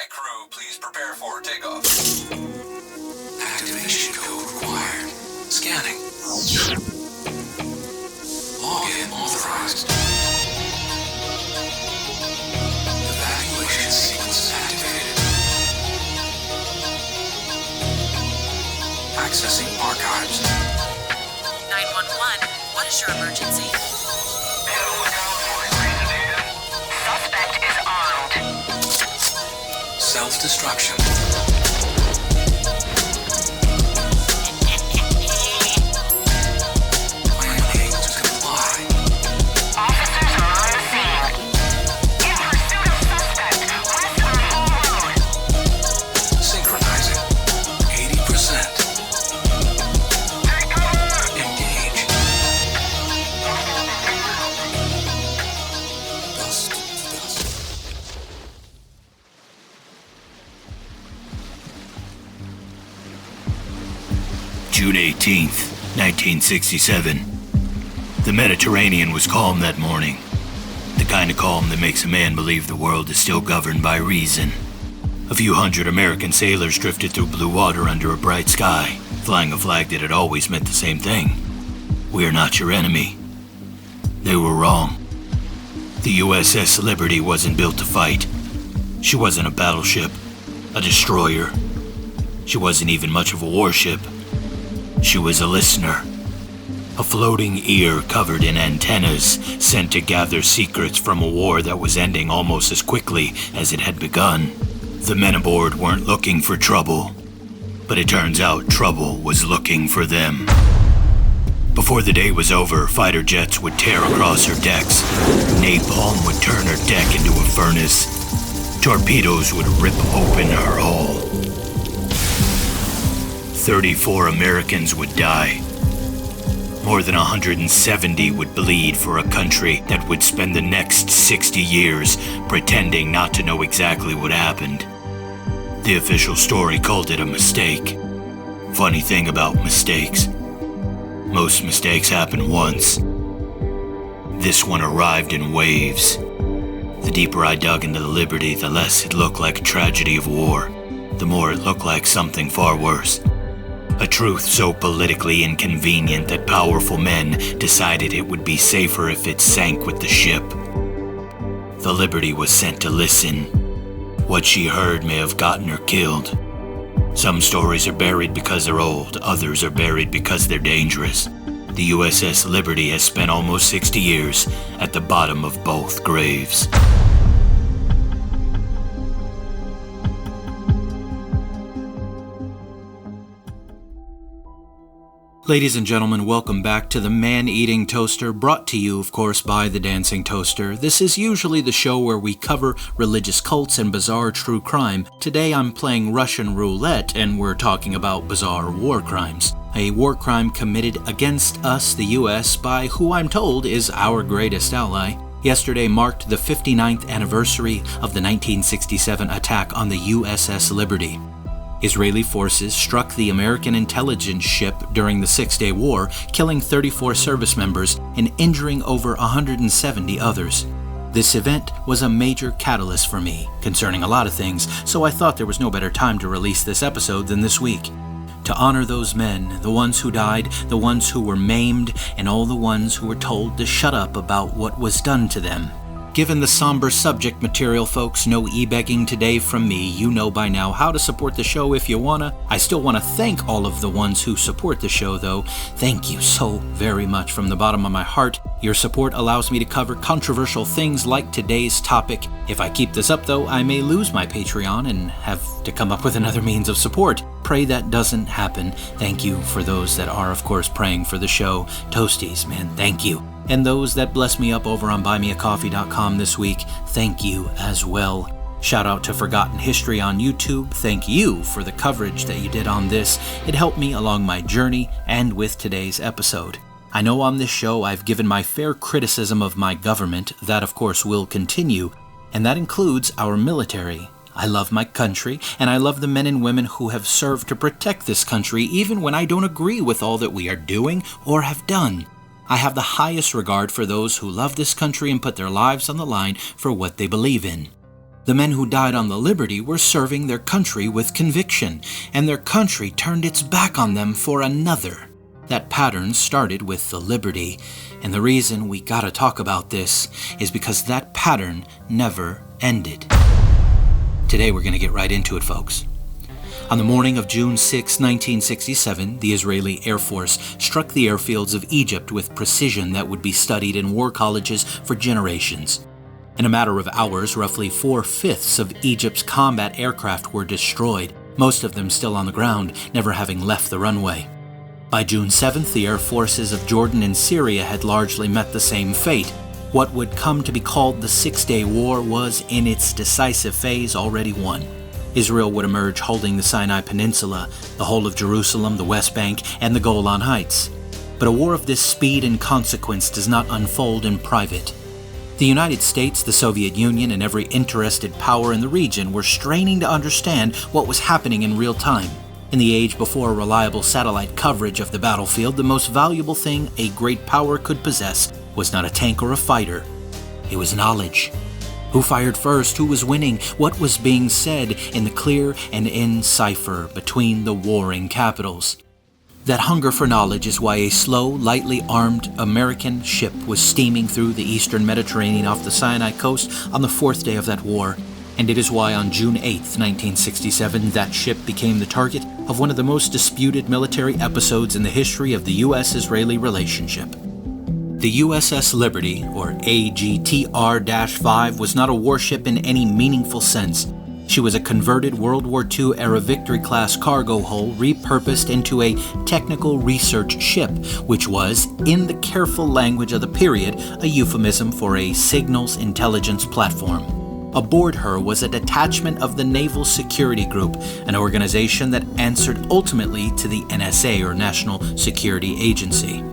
right, crew, please prepare for takeoff. Activation code required. Scanning. Login authorized. Evacuation sequence activated. Accessing archives. 911, what is your emergency? Suspect is armed. Self-destruction. Planning to comply. Officers are on the scene. In pursuit of suspect, west on Hall Road. Synchronizing. 80%. Take cover! Engage. Dust to dust. June 18th, 1967. The Mediterranean was calm that morning. The kind of calm that makes a man believe the world is still governed by reason. A few hundred American sailors drifted through blue water under a bright sky, flying a flag that had always meant the same thing. We're not your enemy. They were wrong. The USS Liberty wasn't built to fight. She wasn't a battleship, a destroyer. She wasn't even much of a warship. She was a listener. A floating ear covered in antennas, sent to gather secrets from a war that was ending almost as quickly as it had begun. The men aboard weren't looking for trouble, but it turns out trouble was looking for them. Before the day was over, fighter jets would tear across her decks. Napalm would turn her deck into a furnace. Torpedoes would rip open her hull. 34 Americans would die. More than 170 would bleed for a country that would spend the next 60 years pretending not to know exactly what happened. The official story called it a mistake. Funny thing about mistakes. Most mistakes happen once. This one arrived in waves. The deeper I dug into the Liberty, the less it looked like a tragedy of war. The more it looked like something far worse. A truth so politically inconvenient that powerful men decided it would be safer if it sank with the ship. The Liberty was sent to listen. What she heard may have gotten her killed. Some stories are buried because they're old, others are buried because they're dangerous. The USS Liberty has spent almost 60 years at the bottom of both graves. Ladies and gentlemen, welcome back to the Man-Eating Toaster, brought to you, of course, by the Dancing Toaster. This is usually the show where we cover religious cults and bizarre true crime. Today I'm playing Russian roulette, and we're talking about bizarre war crimes. A war crime committed against us, the U.S., by who I'm told is our greatest ally. Yesterday marked the 59th anniversary of the 1967 attack on the USS Liberty. Israeli forces struck the American intelligence ship during the Six-Day War, killing 34 service members and injuring over 170 others. This event was a major catalyst for me, concerning a lot of things, so I thought there was no better time to release this episode than this week. To honor those men, the ones who died, the ones who were maimed, and all the ones who were told to shut up about what was done to them. Given the somber subject material, folks, no e-begging today from me. You know by now how to support the show if you wanna. I still want to thank all of the ones who support the show, though. Thank you so very much from the bottom of my heart. Your support allows me to cover controversial things like today's topic. If I keep this up, though, I may lose my Patreon and have to come up with another means of support. Pray that doesn't happen. Thank you for those that are, of course, praying for the show. Toasties, man, thank you. And those that bless me up over on buymeacoffee.com this week, thank you as well. Shout out to Forgotten History on YouTube. Thank you for the coverage that you did on this. It helped me along my journey and with today's episode. I know on this show I've given my fair criticism of my government. That, of course, will continue, and that includes our military. I love my country, and I love the men and women who have served to protect this country, even when I don't agree with all that we are doing or have done. I have the highest regard for those who love this country and put their lives on the line for what they believe in. The men who died on the Liberty were serving their country with conviction, and their country turned its back on them for another. That pattern started with the Liberty, and the reason we gotta talk about this is because that pattern never ended. Today we're gonna get right into it, folks. On the morning of June 6, 1967, the Israeli Air Force struck the airfields of Egypt with precision that would be studied in war colleges for generations. In a matter of hours, roughly 4/5 of Egypt's combat aircraft were destroyed, most of them still on the ground, never having left the runway. By June 7th, the air forces of Jordan and Syria had largely met the same fate. What would come to be called the Six-Day War was, in its decisive phase, already won. Israel would emerge holding the Sinai Peninsula, the whole of Jerusalem, the West Bank, and the Golan Heights. But a war of this speed and consequence does not unfold in private. The United States, the Soviet Union, and every interested power in the region were straining to understand what was happening in real time. In the age before reliable satellite coverage of the battlefield, the most valuable thing a great power could possess was not a tank or a fighter. It was knowledge. Who fired first? Who was winning? What was being said in the clear and in cipher between the warring capitals? That hunger for knowledge is why a slow, lightly armed American ship was steaming through the eastern Mediterranean off the Sinai coast on the 4th day of that war. And it is why on June 8, 1967, that ship became the target of one of the most disputed military episodes in the history of the U.S.-Israeli relationship. The USS Liberty, or AGTR-5, was not a warship in any meaningful sense. She was a converted World War II-era Victory-class cargo hull repurposed into a technical research ship, which was, in the careful language of the period, a euphemism for a signals intelligence platform. Aboard her was a detachment of the Naval Security Group, an organization that answered ultimately to the NSA, or National Security Agency.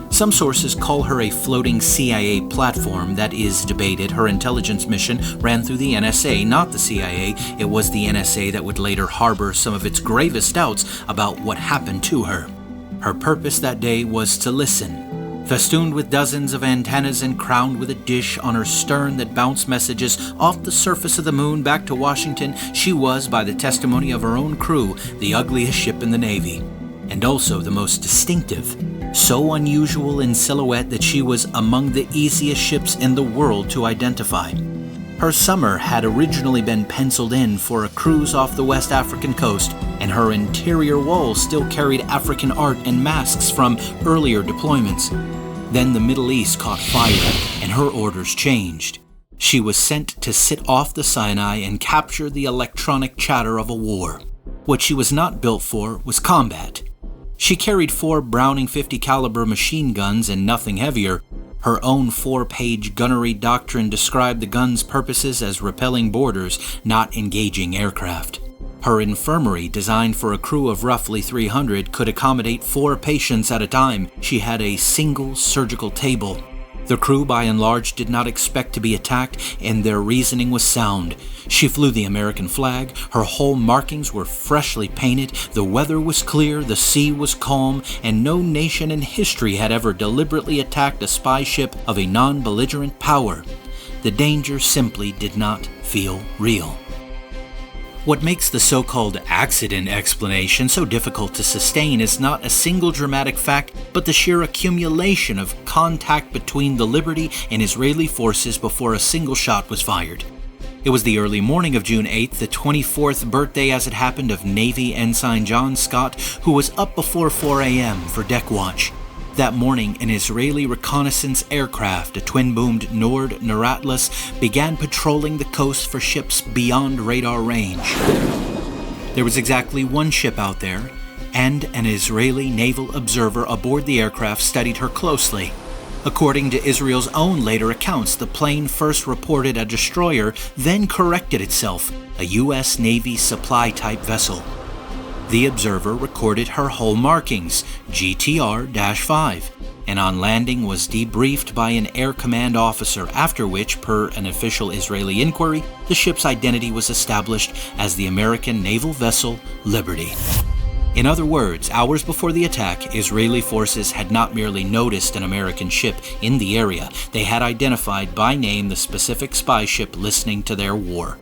Some sources call her a floating CIA platform. That is debated. Her intelligence mission ran through the NSA, not the CIA. It was the NSA that would later harbor some of its gravest doubts about what happened to her. Her purpose that day was to listen. Festooned with dozens of antennas and crowned with a dish on her stern that bounced messages off the surface of the moon back to Washington, she was, by the testimony of her own crew, the ugliest ship in the Navy. And also the most distinctive. So unusual in silhouette that she was among the easiest ships in the world to identify. Her summer had originally been penciled in for a cruise off the West African coast, and her interior walls still carried African art and masks from earlier deployments. Then the Middle East caught fire, and her orders changed. She was sent to sit off the Sinai and capture the electronic chatter of a war. What she was not built for was combat. She carried 4 Browning 50 caliber machine guns and nothing heavier. Her own 4-page gunnery doctrine described the guns' purposes as repelling boarders, not engaging aircraft. Her infirmary, designed for a crew of roughly 300, could accommodate 4 patients at a time. She had a single surgical table. The crew, by and large, did not expect to be attacked, and their reasoning was sound. She flew the American flag, her hull markings were freshly painted, the weather was clear, the sea was calm, and no nation in history had ever deliberately attacked a spy ship of a non-belligerent power. The danger simply did not feel real. What makes the so-called accident explanation so difficult to sustain is not a single dramatic fact, but the sheer accumulation of contact between the Liberty and Israeli forces before a single shot was fired. It was the early morning of June 8th, the 24th birthday as it happened of Navy Ensign John Scott, who was up before 4 a.m. for deck watch. That morning, an Israeli reconnaissance aircraft, a twin-boomed Nord-Naratlas, began patrolling the coast for ships beyond radar range. There was exactly one ship out there, and an Israeli naval observer aboard the aircraft studied her closely. According to Israel's own later accounts, the plane first reported a destroyer, then corrected itself, a U.S. Navy supply-type vessel. The observer recorded her hull markings, GTR-5, and on landing was debriefed by an Air Command officer, after which, per an official Israeli inquiry, the ship's identity was established as the American naval vessel Liberty. In other words, hours before the attack, Israeli forces had not merely noticed an American ship in the area, they had identified by name the specific spy ship listening to their war.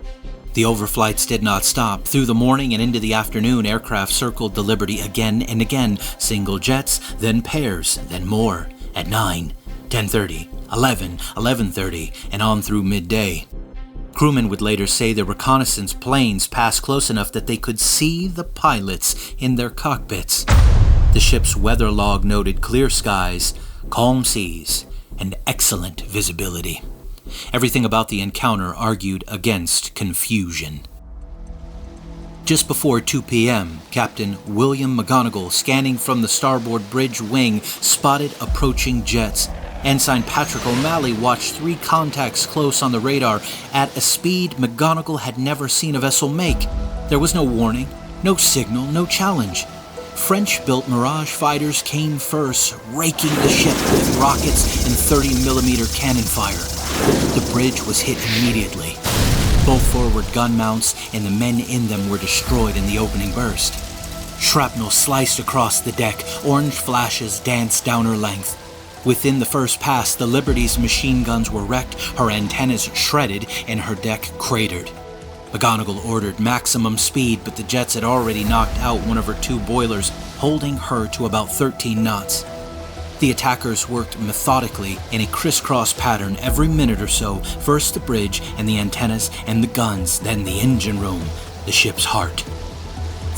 The overflights did not stop. Through the morning and into the afternoon, aircraft circled the Liberty again and again. Single jets, then pairs, then more. At 9, 10:30, 11, 11:30, and on through midday. Crewmen would later say the reconnaissance planes passed close enough that they could see the pilots in their cockpits. The ship's weather log noted clear skies, calm seas, and excellent visibility. Everything about the encounter argued against confusion. Just before 2 p.m., Captain William McGonigal, scanning from the starboard bridge wing, spotted approaching jets. Ensign Patrick O'Malley watched 3 contacts close on the radar at a speed McGonigal had never seen a vessel make. There was no warning, no signal, no challenge. French-built Mirage fighters came first, raking the ship with rockets and 30mm cannon fire. The bridge was hit immediately. Both forward gun mounts and the men in them were destroyed in the opening burst. Shrapnel sliced across the deck, orange flashes danced down her length. Within the first pass, the Liberty's machine guns were wrecked, her antennas shredded, and her deck cratered. McGonigal ordered maximum speed, but the jets had already knocked out one of her 2 boilers, holding her to about 13 knots. The attackers worked methodically in a crisscross pattern every minute or so, first the bridge and the antennas and the guns, then the engine room, the ship's heart.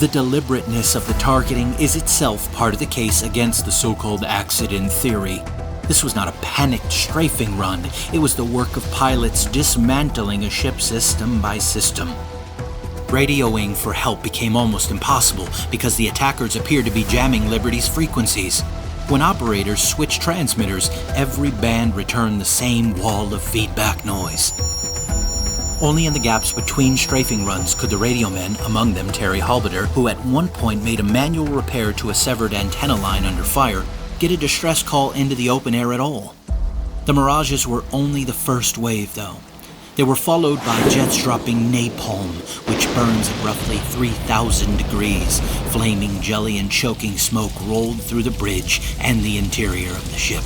The deliberateness of the targeting is itself part of the case against the so-called accident theory. This was not a panicked strafing run. It was the work of pilots dismantling a ship system by system. Radioing for help became almost impossible because the attackers appeared to be jamming Liberty's frequencies. When operators switched transmitters, every band returned the same wall of feedback noise. Only in the gaps between strafing runs could the radio men, among them Terry Halbiter, who at one point made a manual repair to a severed antenna line under fire, get a distress call into the open air at all. The Mirages were only the first wave, though. They were followed by jets dropping napalm, which burns at roughly 3,000 degrees. Flaming jelly and choking smoke rolled through the bridge and the interior of the ship.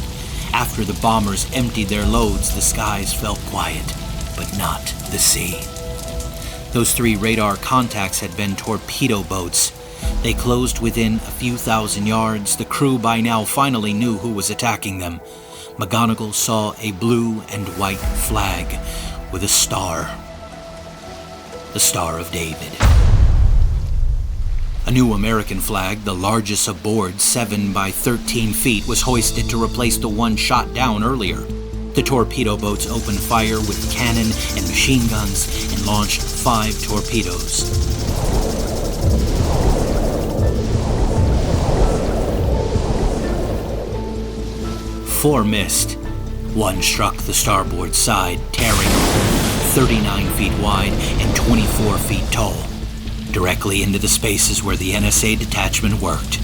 After the bombers emptied their loads, the skies felt quiet, but not the sea. Those 3 radar contacts had been torpedo boats. They closed within a few thousand yards. The crew by now finally knew who was attacking them. McGonigal saw a blue and white flag with a star. The Star of David. A new American flag, the largest aboard, 7 by 13 feet, was hoisted to replace the one shot down earlier. The torpedo boats opened fire with cannon and machine guns and launched 5 torpedoes. 4 missed. 1 struck the starboard side, tearing a hole 39 feet wide and 24 feet tall, directly into the spaces where the NSA detachment worked.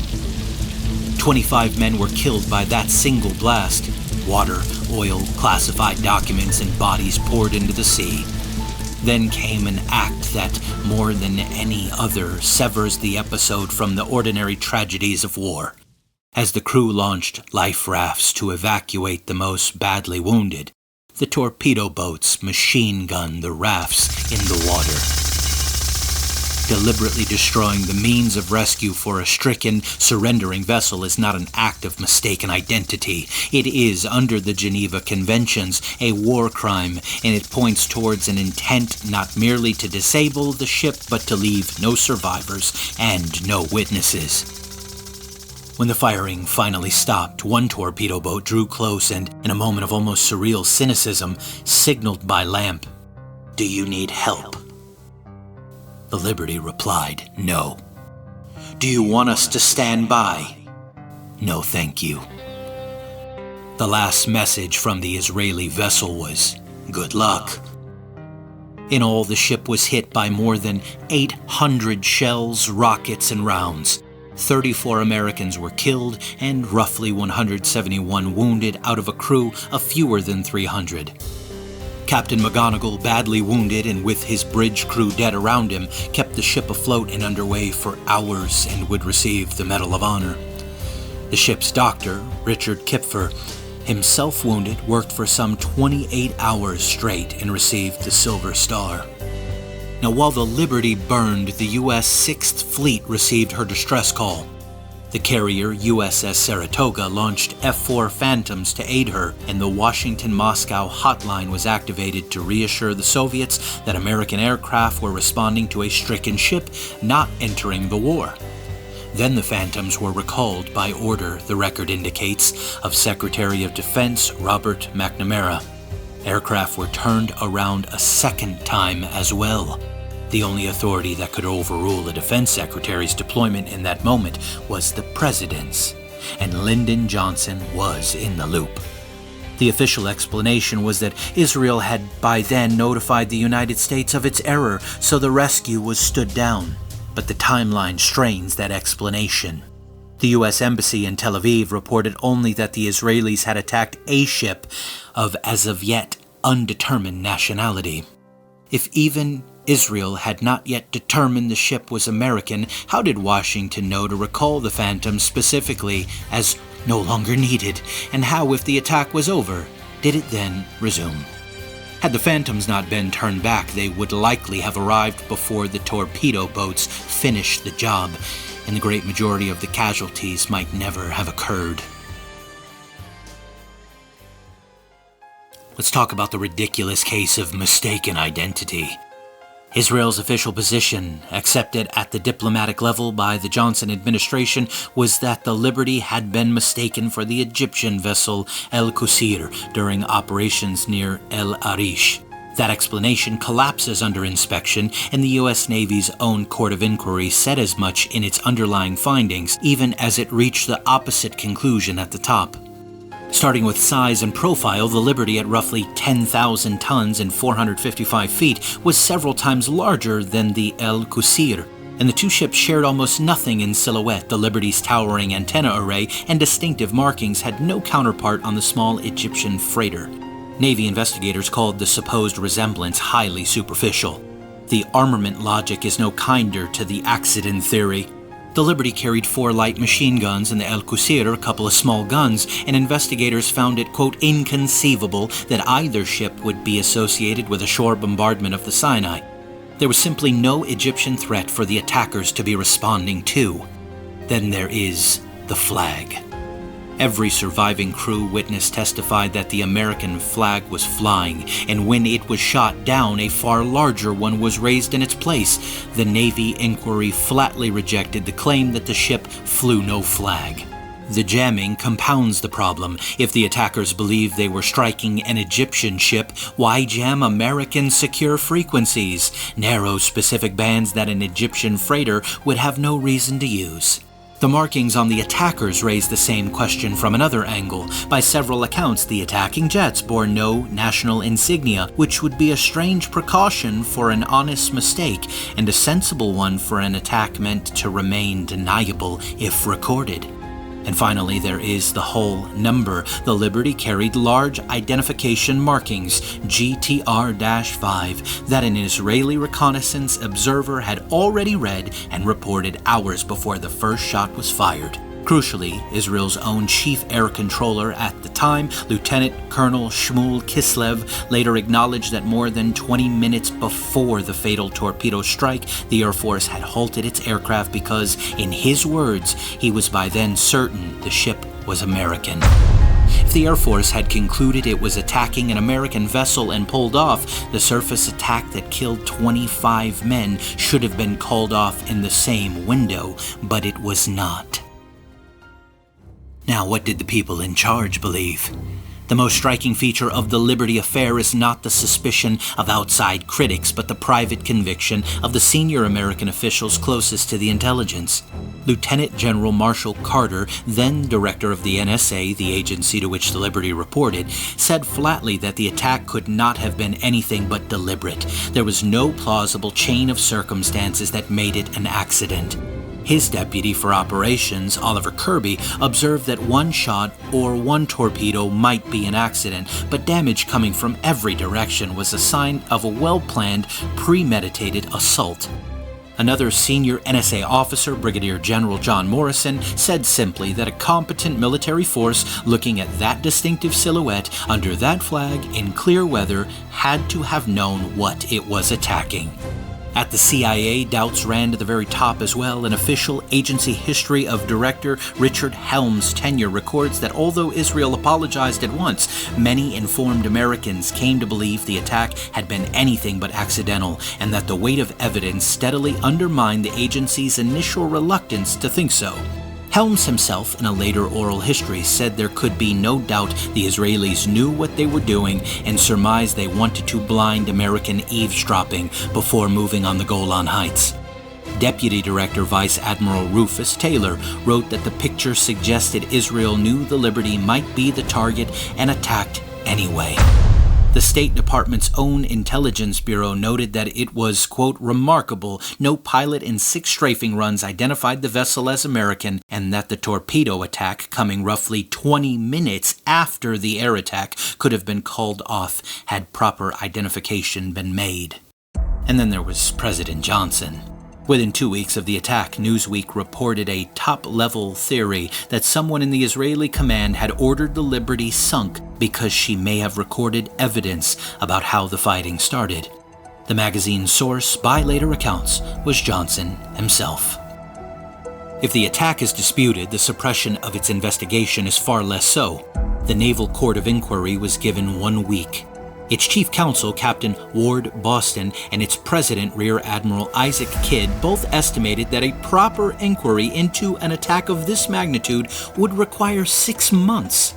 25 men were killed by that single blast. Water, oil, classified documents, and bodies poured into the sea. Then came an act that, more than any other, severs the episode from the ordinary tragedies of war. As the crew launched life rafts to evacuate the most badly wounded, the torpedo boats machine gunned the rafts in the water. Deliberately destroying the means of rescue for a stricken, surrendering vessel is not an act of mistaken identity. It is, under the Geneva Conventions, a war crime, and it points towards an intent not merely to disable the ship, but to leave no survivors and no witnesses. When the firing finally stopped, one torpedo boat drew close and, in a moment of almost surreal cynicism, signaled by lamp, "Do you need help?" The Liberty replied, "No." "Do you want us to stand by?" "No, thank you." The last message from the Israeli vessel was, "Good luck." In all, the ship was hit by more than 800 shells, rockets, and rounds. 34 Americans were killed and roughly 171 wounded out of a crew of fewer than 300. Captain McGonigal, badly wounded and with his bridge crew dead around him, kept the ship afloat and underway for hours and would receive the Medal of Honor. The ship's doctor, Richard Kipfer, himself wounded, worked for some 28 hours straight and received the Silver Star. Now, while the Liberty burned, the U.S. 6th Fleet received her distress call. The carrier USS Saratoga launched F-4 Phantoms to aid her, and the Washington-Moscow hotline was activated to reassure the Soviets that American aircraft were responding to a stricken ship not entering the war. Then the Phantoms were recalled by order, the record indicates, of Secretary of Defense Robert McNamara. Aircraft were turned around a second time as well. The only authority that could overrule a defense secretary's deployment in that moment was the president's, and Lyndon Johnson was in the loop. The official explanation was that Israel had by then notified the United States of its error, so the rescue was stood down. But the timeline strains that explanation. The U.S. Embassy in Tel Aviv reported only that the Israelis had attacked a ship of as of yet undetermined nationality. If even Israel had not yet determined the ship was American, how did Washington know to recall the Phantom specifically as no longer needed? And how, if the attack was over, did it then resume? Had the Phantoms not been turned back, they would likely have arrived before the torpedo boats finished the job, and the great majority of the casualties might never have occurred. Let's talk about the ridiculous case of mistaken identity. Israel's official position, accepted at the diplomatic level by the Johnson administration, was that the Liberty had been mistaken for the Egyptian vessel El Qusir during operations near El Arish. That explanation collapses under inspection, and the U.S. Navy's own Court of Inquiry said as much in its underlying findings, even as it reached the opposite conclusion at the top. Starting with size and profile, the Liberty at roughly 10,000 tons and 455 feet was several times larger than the El Qusir, and the two ships shared almost nothing in silhouette. The Liberty's towering antenna array and distinctive markings had no counterpart on the small Egyptian freighter. Navy investigators called the supposed resemblance highly superficial. The armament logic is no kinder to the accident theory. The Liberty carried 4 light machine guns and the El Qusir a couple of small guns, and investigators found it, quote, inconceivable that either ship would be associated with a shore bombardment of the Sinai. There was simply no Egyptian threat for the attackers to be responding to. Then there is the flag. Every surviving crew witness testified that the American flag was flying, and when it was shot down, a far larger one was raised in its place. The Navy inquiry flatly rejected the claim that the ship flew no flag. The jamming compounds the problem. If the attackers believed they were striking an Egyptian ship, why jam American secure frequencies, narrow specific bands that an Egyptian freighter would have no reason to use? The markings on the attackers raise the same question from another angle. By several accounts, the attacking jets bore no national insignia, which would be a strange precaution for an honest mistake and a sensible one for an attack meant to remain deniable if recorded. And finally, there is the whole number. The Liberty carried large identification markings, GTR-5, that an Israeli reconnaissance observer had already read and reported hours before the first shot was fired. Crucially, Israel's own chief air controller at the time, Lieutenant Colonel Shmuel Kislev, later acknowledged that more than 20 minutes before the fatal torpedo strike, the Air Force had halted its aircraft because, in his words, he was by then certain the ship was American. If the Air Force had concluded it was attacking an American vessel and pulled off, the surface attack that killed 25 men should have been called off in the same window, but it was not. Now, what did the people in charge believe? The most striking feature of the Liberty affair is not the suspicion of outside critics, but the private conviction of the senior American officials closest to the intelligence. Lieutenant General Marshall Carter, then director of the NSA, the agency to which the Liberty reported, said flatly that the attack could not have been anything but deliberate. There was no plausible chain of circumstances that made it an accident. His deputy for operations, Oliver Kirby, observed that one shot or one torpedo might be an accident, but damage coming from every direction was a sign of a well-planned, premeditated assault. Another senior NSA officer, Brigadier General John Morrison, said simply that a competent military force looking at that distinctive silhouette under that flag in clear weather had to have known what it was attacking. At the CIA, doubts ran to the very top as well. An official agency history of Director Richard Helms' tenure records that although Israel apologized at once, many informed Americans came to believe the attack had been anything but accidental, and that the weight of evidence steadily undermined the agency's initial reluctance to think so. Helms himself, in a later oral history, said there could be no doubt the Israelis knew what they were doing and surmised they wanted to blind American eavesdropping before moving on the Golan Heights. Deputy Director Vice Admiral Rufus Taylor wrote that the picture suggested Israel knew the Liberty might be the target and attacked anyway. The State Department's own intelligence bureau noted that it was, quote, remarkable no pilot in 6 strafing runs identified the vessel as American, and that the torpedo attack, coming roughly 20 minutes after the air attack, could have been called off had proper identification been made. And then there was President Johnson. Within 2 weeks of the attack, Newsweek reported a top-level theory that someone in the Israeli command had ordered the Liberty sunk because she may have recorded evidence about how the fighting started. The magazine's source, by later accounts, was Johnson himself. If the attack is disputed, the suppression of its investigation is far less so. The Naval Court of Inquiry was given 1 week. Its chief counsel, Captain Ward Boston, and its president, Rear Admiral Isaac Kidd, both estimated that a proper inquiry into an attack of this magnitude would require 6 months.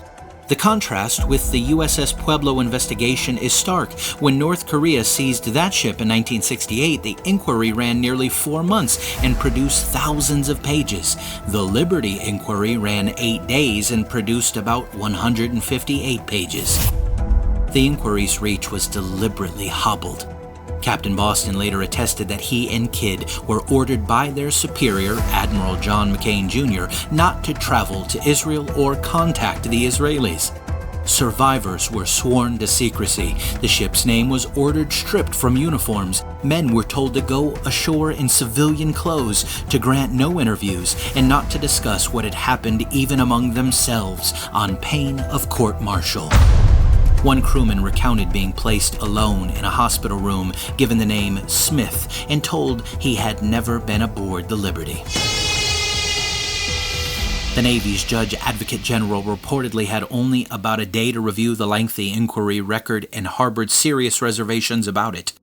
The contrast with the USS Pueblo investigation is stark. When North Korea seized that ship in 1968, the inquiry ran nearly 4 months and produced thousands of pages. The Liberty inquiry ran 8 days and produced about 158 pages. The inquiry's reach was deliberately hobbled. Captain Boston later attested that he and Kidd were ordered by their superior, Admiral John McCain Jr., not to travel to Israel or contact the Israelis. Survivors were sworn to secrecy. The ship's name was ordered stripped from uniforms. Men were told to go ashore in civilian clothes, to grant no interviews, and not to discuss what had happened even among themselves, on pain of court-martial. One crewman recounted being placed alone in a hospital room, given the name Smith, and told he had never been aboard the Liberty. The Navy's Judge Advocate General reportedly had only about a day to review the lengthy inquiry record and harbored serious reservations about it.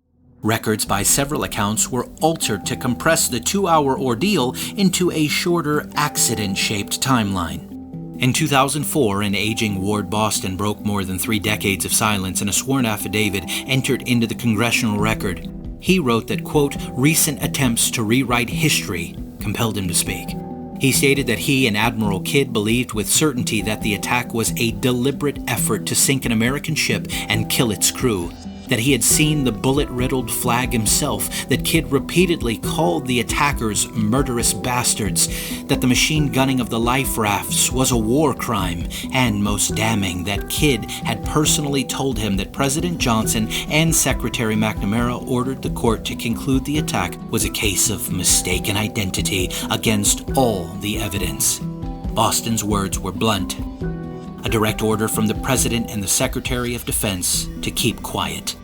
Records by several accounts were altered to compress the 2-hour ordeal into a shorter, accident-shaped timeline. In 2004, an aging Ward Boston broke more than 3 decades of silence in a sworn affidavit entered into the congressional record. He wrote that, quote, recent attempts to rewrite history compelled him to speak. He stated that he and Admiral Kidd believed with certainty that the attack was a deliberate effort to sink an American ship and kill its crew, that he had seen the bullet-riddled flag himself, that Kidd repeatedly called the attackers murderous bastards, that the machine gunning of the life rafts was a war crime, and most damning, that Kidd had personally told him that President Johnson and Secretary McNamara ordered the court to conclude the attack was a case of mistaken identity against all the evidence. Boston's words were blunt. A direct order from the President and the Secretary of Defense to keep quiet.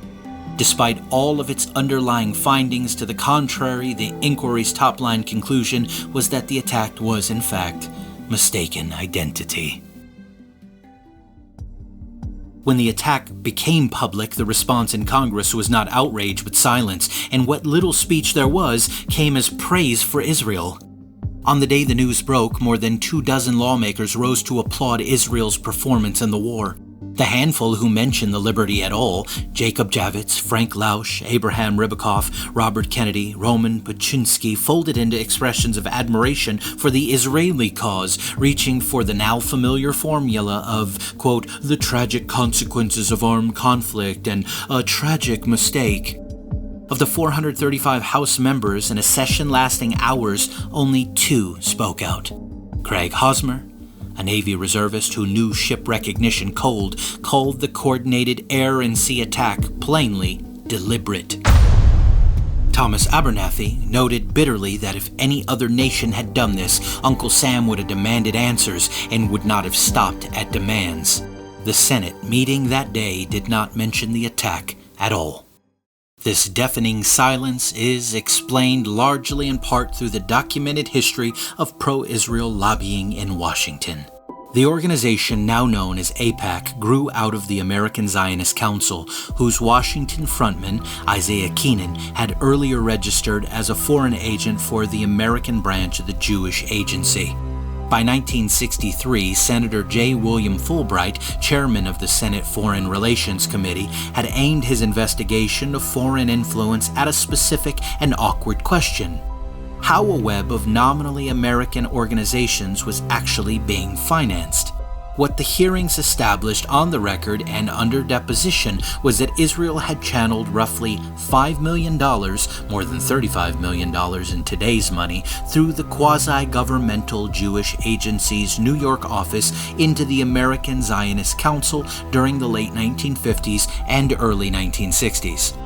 Despite all of its underlying findings to the contrary, the inquiry's top-line conclusion was that the attack was, in fact, mistaken identity. When the attack became public, the response in Congress was not outrage but silence, and what little speech there was came as praise for Israel. On the day the news broke, more than 24 lawmakers rose to applaud Israel's performance in the war. The handful who mentioned the Liberty at all, Jacob Javits, Frank Lausch, Abraham Ribicoff, Robert Kennedy, Roman Paczynski, folded into expressions of admiration for the Israeli cause, reaching for the now familiar formula of, quote, the tragic consequences of armed conflict and a tragic mistake. Of the 435 House members in a session lasting hours, only 2 spoke out. Craig Hosmer, a Navy reservist who knew ship recognition cold, called the coordinated air and sea attack plainly deliberate. Thomas Abernathy noted bitterly that if any other nation had done this, Uncle Sam would have demanded answers and would not have stopped at demands. The Senate meeting that day did not mention the attack at all. This deafening silence is explained largely in part through the documented history of pro-Israel lobbying in Washington. The organization now known as AIPAC grew out of the American Zionist Council, whose Washington frontman, Isaiah Keenan, had earlier registered as a foreign agent for the American branch of the Jewish Agency. By 1963, Senator J. William Fulbright, chairman of the Senate Foreign Relations Committee, had aimed his investigation of foreign influence at a specific and awkward question: how a web of nominally American organizations was actually being financed. What the hearings established on the record and under deposition was that Israel had channeled roughly $5 million, more than $35 million in today's money, through the quasi-governmental Jewish Agency's New York office into the American Zionist Council during the late 1950s and early 1960s.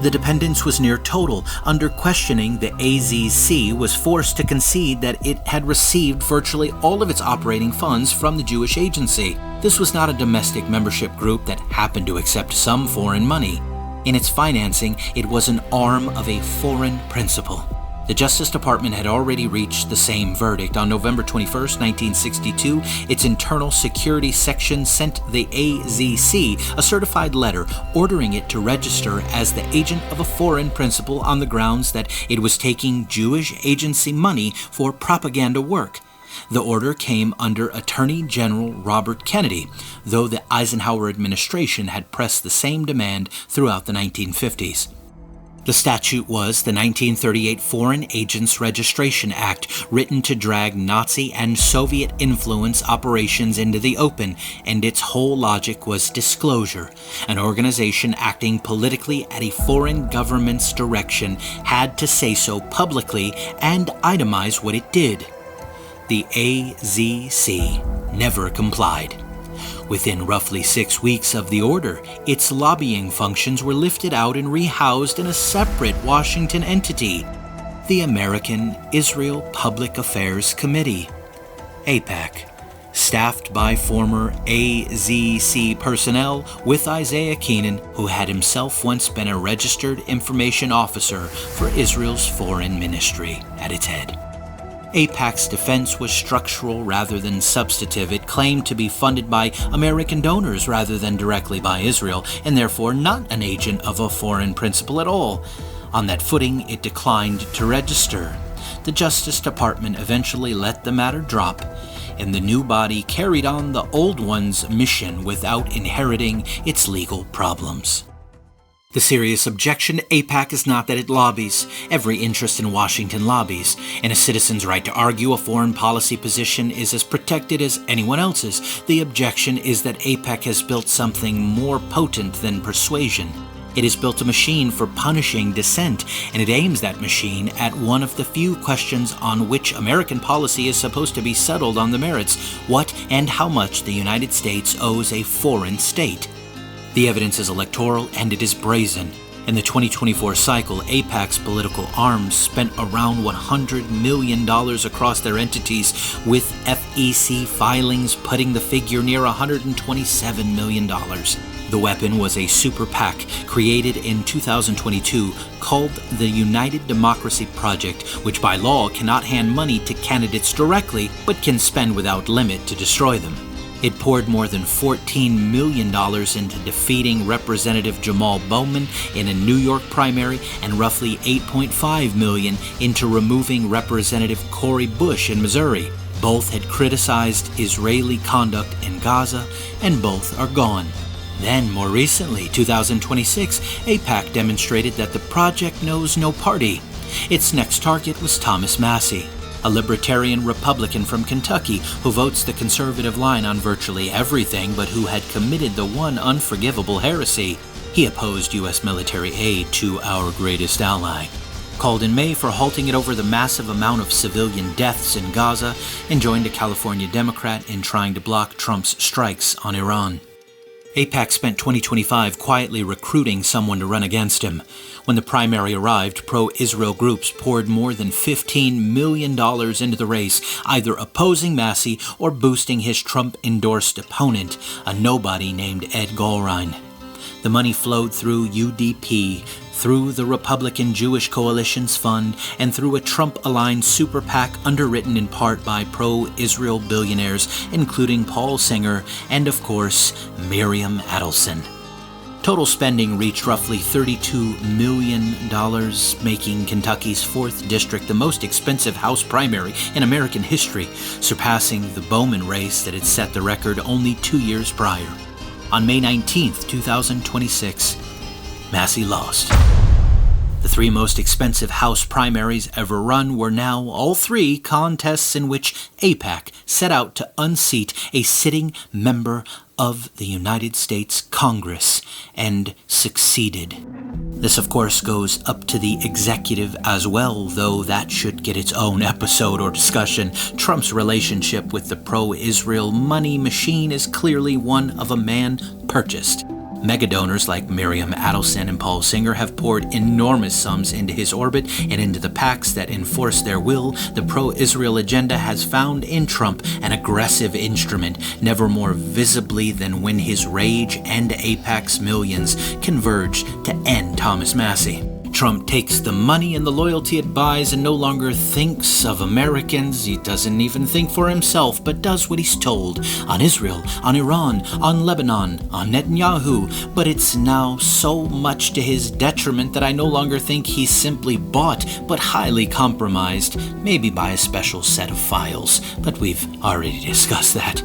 The dependence was near total. Under questioning, the AZC was forced to concede that it had received virtually all of its operating funds from the Jewish Agency. This was not a domestic membership group that happened to accept some foreign money. In its financing, it was an arm of a foreign principle. The Justice Department had already reached the same verdict. On November 21, 1962, its Internal Security Section sent the AZC a certified letter ordering it to register as the agent of a foreign principal on the grounds that it was taking Jewish agency money for propaganda work. The order came under Attorney General Robert Kennedy, though the Eisenhower administration had pressed the same demand throughout the 1950s. The statute was the 1938 Foreign Agents Registration Act, written to drag Nazi and Soviet influence operations into the open, and its whole logic was disclosure. An organization acting politically at a foreign government's direction had to say so publicly and itemize what it did. The AZC never complied. Within roughly 6 weeks of the order, its lobbying functions were lifted out and rehoused in a separate Washington entity, the American Israel Public Affairs Committee, AIPAC, staffed by former AZC personnel with Isaiah Keenan, who had himself once been a registered information officer for Israel's foreign ministry, at its head. AIPAC's defense was structural rather than substantive. It claimed to be funded by American donors rather than directly by Israel, and therefore not an agent of a foreign principal at all. On that footing, it declined to register. The Justice Department eventually let the matter drop, and the new body carried on the old one's mission without inheriting its legal problems. The serious objection to AIPAC is not that it lobbies. Every interest in Washington lobbies, and a citizen's right to argue a foreign policy position is as protected as anyone else's. The objection is that AIPAC has built something more potent than persuasion. It has built a machine for punishing dissent, and it aims that machine at one of the few questions on which American policy is supposed to be settled on the merits: what and how much the United States owes a foreign state. The evidence is electoral, and it is brazen. In the 2024 cycle, AIPAC's political arms spent around $100 million across their entities, with FEC filings putting the figure near $127 million. The weapon was a super PAC created in 2022 called the United Democracy Project, which by law cannot hand money to candidates directly, but can spend without limit to destroy them. It poured more than $14 million into defeating Representative Jamal Bowman in a New York primary, and roughly $8.5 million into removing Representative Cori Bush in Missouri. Both had criticized Israeli conduct in Gaza, and both are gone. Then, more recently, 2026, AIPAC demonstrated that the project knows no party. Its next target was Thomas Massie, a libertarian Republican from Kentucky who votes the conservative line on virtually everything, but who had committed the one unforgivable heresy. He opposed U.S. military aid to our greatest ally, called in May for halting it over the massive amount of civilian deaths in Gaza, and joined a California Democrat in trying to block Trump's strikes on Iran. AIPAC spent 2025 quietly recruiting someone to run against him. When the primary arrived, pro-Israel groups poured more than $15 million into the race, either opposing Massie or boosting his Trump-endorsed opponent, a nobody named Ed Gallrein. The money flowed through UDP, through the Republican Jewish Coalition's Fund, and through a Trump-aligned super PAC underwritten in part by pro-Israel billionaires, including Paul Singer and, of course, Miriam Adelson. Total spending reached roughly $32 million, making Kentucky's 4th District the most expensive House primary in American history, surpassing the Bowman race that had set the record only 2 years prior. On May 19, 2026, Massey lost. The 3 most expensive House primaries ever run were now all 3 contests in which AIPAC set out to unseat a sitting member of the United States Congress and succeeded. This, of course, goes up to the executive as well, though that should get its own episode or discussion. Trump's relationship with the pro-Israel money machine is clearly one of a man purchased. Megadonors like Miriam Adelson and Paul Singer have poured enormous sums into his orbit and into the PACs that enforce their will. The pro-Israel agenda has found in Trump an aggressive instrument, never more visibly than when his rage and AIPAC's millions converged to end Thomas Massey. Trump takes the money and the loyalty it buys and no longer thinks of Americans. He doesn't even think for himself, but does what he's told on Israel, on Iran, on Lebanon, on Netanyahu. But it's now so much to his detriment that I no longer think he's simply bought, but highly compromised, maybe by a special set of files. But we've already discussed that.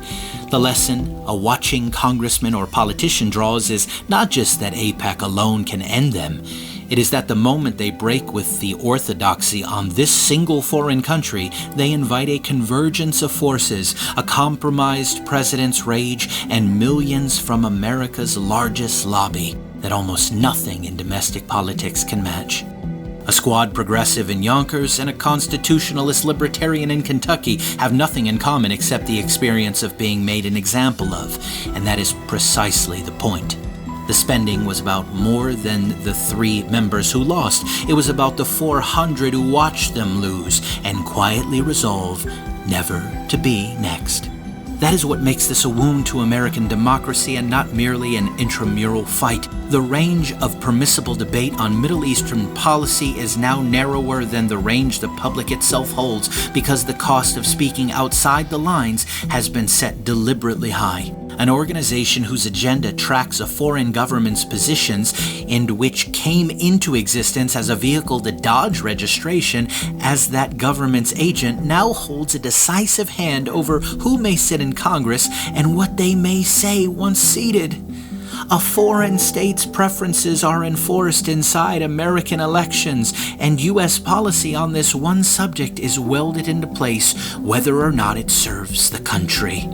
The lesson a watching congressman or politician draws is not just that AIPAC alone can end them. It is that the moment they break with the orthodoxy on this single foreign country, they invite a convergence of forces, a compromised president's rage, and millions from America's largest lobby that almost nothing in domestic politics can match. A squad progressive in Yonkers and a constitutionalist libertarian in Kentucky have nothing in common except the experience of being made an example of, and that is precisely the point. The spending was about more than the 3 members who lost. It was about the 400 who watched them lose and quietly resolve never to be next. That is what makes this a wound to American democracy and not merely an intramural fight. The range of permissible debate on Middle Eastern policy is now narrower than the range the public itself holds because the cost of speaking outside the lines has been set deliberately high. An organization whose agenda tracks a foreign government's positions and which came into existence as a vehicle to dodge registration as that government's agent now holds a decisive hand over who may sit in Congress and what they may say once seated. A foreign state's preferences are enforced inside American elections, and U.S. policy on this one subject is welded into place whether or not it serves the country.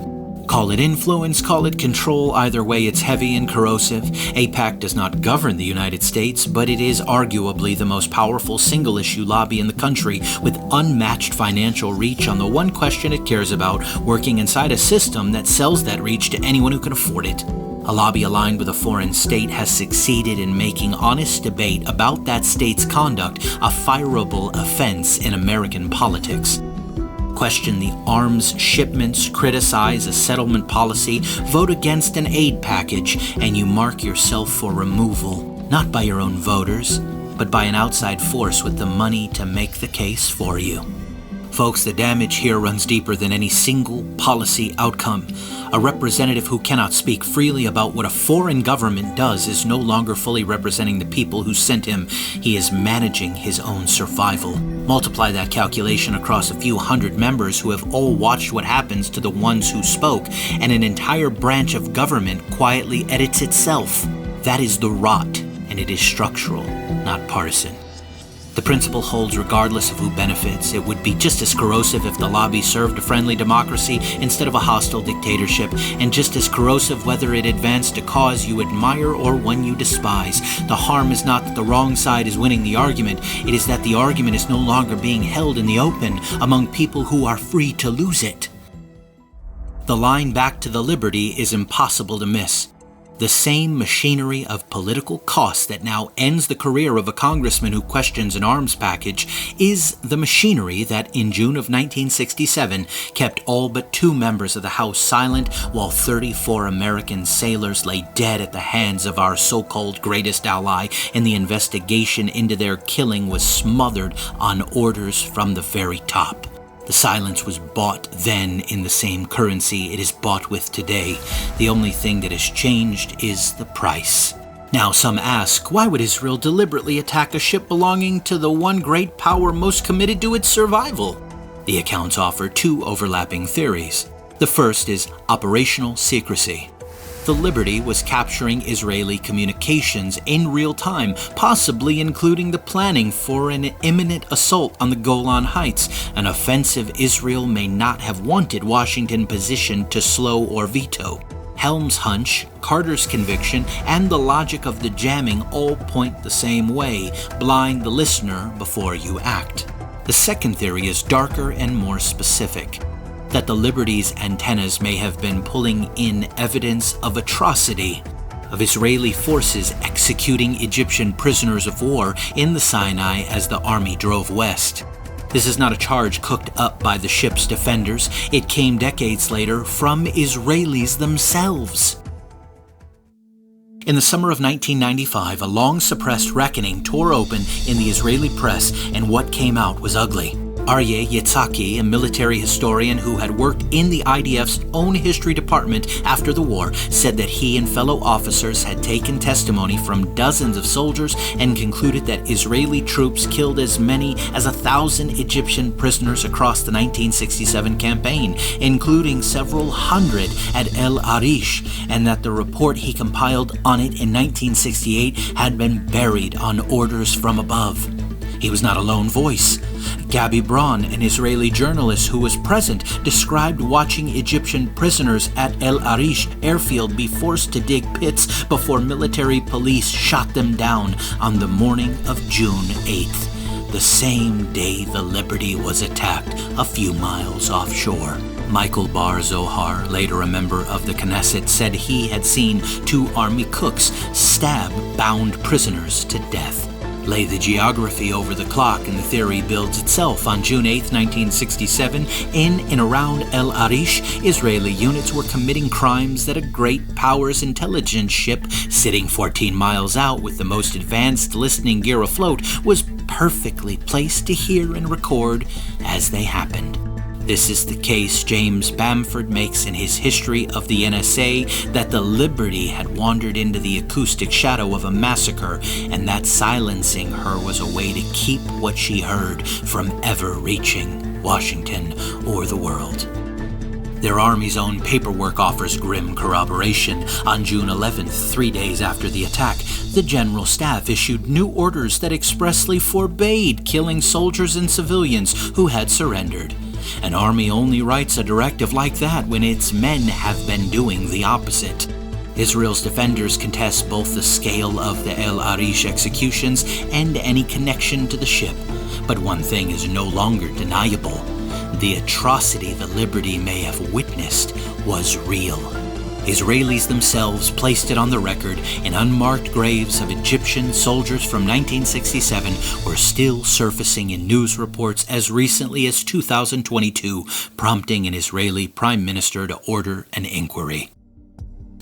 Call it influence, call it control, either way it's heavy and corrosive. AIPAC does not govern the United States, but it is arguably the most powerful single-issue lobby in the country with unmatched financial reach on the one question it cares about, working inside a system that sells that reach to anyone who can afford it. A lobby aligned with a foreign state has succeeded in making honest debate about that state's conduct a fireable offense in American politics. Question the arms shipments, criticize a settlement policy, vote against an aid package, and you mark yourself for removal, not by your own voters, but by an outside force with the money to make the case for you. Folks, the damage here runs deeper than any single policy outcome. A representative who cannot speak freely about what a foreign government does is no longer fully representing the people who sent him. He is managing his own survival. Multiply that calculation across a few hundred members who have all watched what happens to the ones who spoke, and an entire branch of government quietly edits itself. That is the rot, and it is structural, not partisan. The principle holds regardless of who benefits. It would be just as corrosive if the lobby served a friendly democracy instead of a hostile dictatorship, and just as corrosive whether it advanced a cause you admire or one you despise. The harm is not that the wrong side is winning the argument, it is that the argument is no longer being held in the open among people who are free to lose it. The line back to the Liberty is impossible to miss. The same machinery of political cost that now ends the career of a congressman who questions an arms package is the machinery that in June of 1967 kept all but 2 members of the House silent while 34 American sailors lay dead at the hands of our so-called greatest ally, and the investigation into their killing was smothered on orders from the very top. The silence was bought then in the same currency it is bought with today. The only thing that has changed is the price. Now some ask, why would Israel deliberately attack a ship belonging to the one great power most committed to its survival? The accounts offer 2 overlapping theories. The first is operational secrecy. The Liberty was capturing Israeli communications in real time, possibly including the planning for an imminent assault on the Golan Heights, an offensive Israel may not have wanted Washington positioned to slow or veto. Helm's hunch, Carter's conviction, and the logic of the jamming all point the same way: blind the listener before you act. The second theory is darker and more specific, that the Liberty's antennas may have been pulling in evidence of atrocity, of Israeli forces executing Egyptian prisoners of war in the Sinai as the army drove west. This is not a charge cooked up by the ship's defenders. It came decades later from Israelis themselves. In the summer of 1995, a long-suppressed reckoning tore open in the Israeli press, and what came out was ugly. Aryeh Yitzhaki, a military historian who had worked in the IDF's own history department after the war, said that he and fellow officers had taken testimony from dozens of soldiers and concluded that Israeli troops killed as many as 1,000 Egyptian prisoners across the 1967 campaign, including several hundred at El Arish, and that the report he compiled on it in 1968 had been buried on orders from above. He was not a lone voice. Gabi Braun, an Israeli journalist who was present, described watching Egyptian prisoners at El Arish airfield be forced to dig pits before military police shot them down on the morning of June 8th, the same day the Liberty was attacked a few miles offshore. Michael Bar Zohar, later a member of the Knesset, said he had seen 2 army cooks stab bound prisoners to death. Lay the geography over the clock and the theory builds itself. On June 8, 1967, in and around El Arish, Israeli units were committing crimes that a great power's intelligence ship, sitting 14 miles out with the most advanced listening gear afloat, was perfectly placed to hear and record as they happened. This is the case James Bamford makes in his History of the NSA, that the Liberty had wandered into the acoustic shadow of a massacre, and that silencing her was a way to keep what she heard from ever reaching Washington or the world. Their Army's own paperwork offers grim corroboration. On June 11th, 3 days after the attack, the General Staff issued new orders that expressly forbade killing soldiers and civilians who had surrendered. An army only writes a directive like that when its men have been doing the opposite. Israel's defenders contest both the scale of the El Arish executions and any connection to the ship. But one thing is no longer deniable. The atrocity the Liberty may have witnessed was real. Israelis themselves placed it on the record, and unmarked graves of Egyptian soldiers from 1967 were still surfacing in news reports as recently as 2022, prompting an Israeli prime minister to order an inquiry.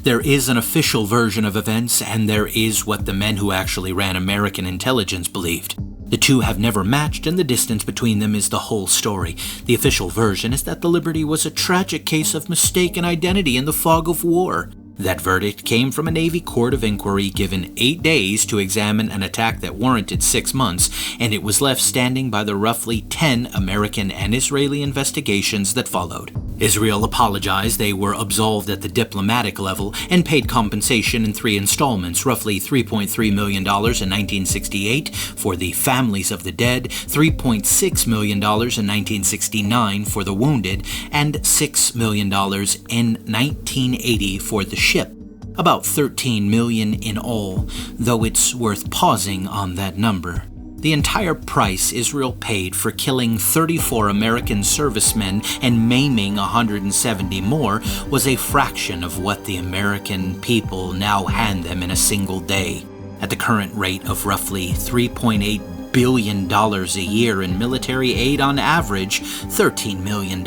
There is an official version of events, and there is what the men who actually ran American intelligence believed. The two have never matched, and the distance between them is the whole story. The official version is that the Liberty was a tragic case of mistaken identity in the fog of war. That verdict came from a Navy court of inquiry given 8 days to examine an attack that warranted 6 months, and it was left standing by the roughly 10 American and Israeli investigations that followed. Israel apologized. They were absolved at the diplomatic level and paid compensation in 3 installments, roughly $3.3 million in 1968 for the families of the dead, $3.6 million in 1969 for the wounded, and $6 million in 1980 for the ship. About $13 million in all, though it's worth pausing on that number. The entire price Israel paid for killing 34 American servicemen and maiming 170 more was a fraction of what the American people now hand them in a single day. At the current rate of roughly $3.8 billion a year in military aid on average, $13 million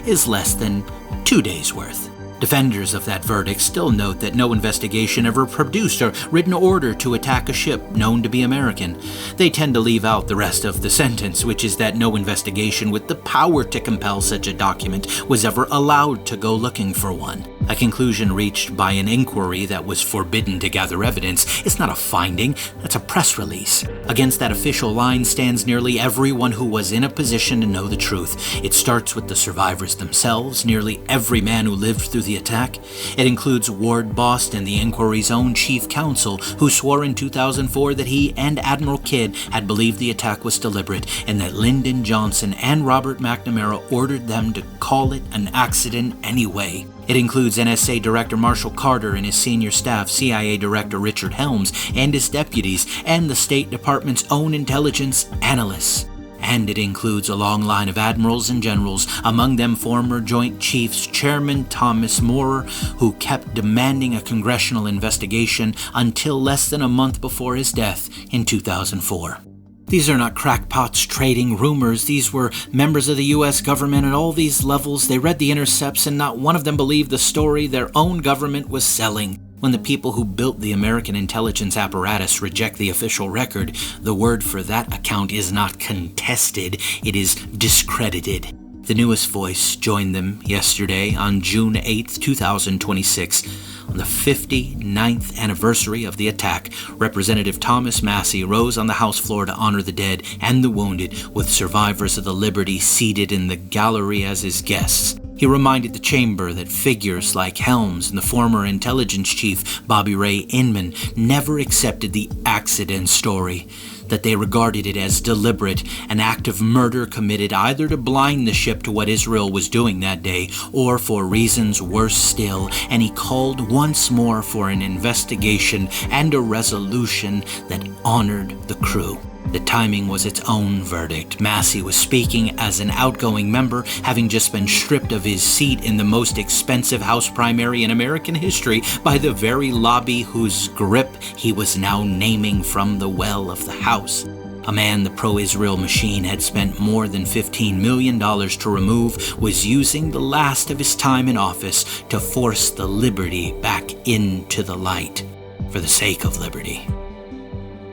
is less than 2 days' worth. Defenders of that verdict still note that no investigation ever produced a written order to attack a ship known to be American. They tend to leave out the rest of the sentence, which is that no investigation with the power to compel such a document was ever allowed to go looking for one. A conclusion reached by an inquiry that was forbidden to gather evidence is not a finding, that's a press release. Against that official line stands nearly everyone who was in a position to know the truth. It starts with the survivors themselves, nearly every man who lived through the attack. It includes Ward Boston, the inquiry's own chief counsel, who swore in 2004 that he and Admiral Kidd had believed the attack was deliberate and that Lyndon Johnson and Robert McNamara ordered them to call it an accident anyway. It includes NSA Director Marshall Carter and his senior staff, CIA Director Richard Helms and his deputies, and the State Department's own intelligence analysts. And it includes a long line of admirals and generals, among them former Joint Chiefs Chairman Thomas Moorer, who kept demanding a congressional investigation until less than a month before his death in 2004. These are not crackpots trading rumors. These were members of the U.S. government at all these levels. They read the intercepts, and not one of them believed the story their own government was selling. When the people who built the American intelligence apparatus reject the official record, the word for that account is not contested, it is discredited. The newest voice joined them yesterday on June 8, 2026. On the 59th anniversary of the attack, Representative Thomas Massie rose on the House floor to honor the dead and the wounded, with survivors of the Liberty seated in the gallery as his guests. He reminded the chamber that figures like Helms and the former intelligence chief Bobby Ray Inman never accepted the accident story, that they regarded it as deliberate, an act of murder committed either to blind the ship to what Israel was doing that day or for reasons worse still, and he called once more for an investigation and a resolution that honored the crew. The timing was its own verdict. Massie was speaking as an outgoing member, having just been stripped of his seat in the most expensive House primary in American history by the very lobby whose grip he was now naming from the well of the House. A man the pro-Israel machine had spent more than $15 million to remove was using the last of his time in office to force the Liberty back into the light for the sake of liberty.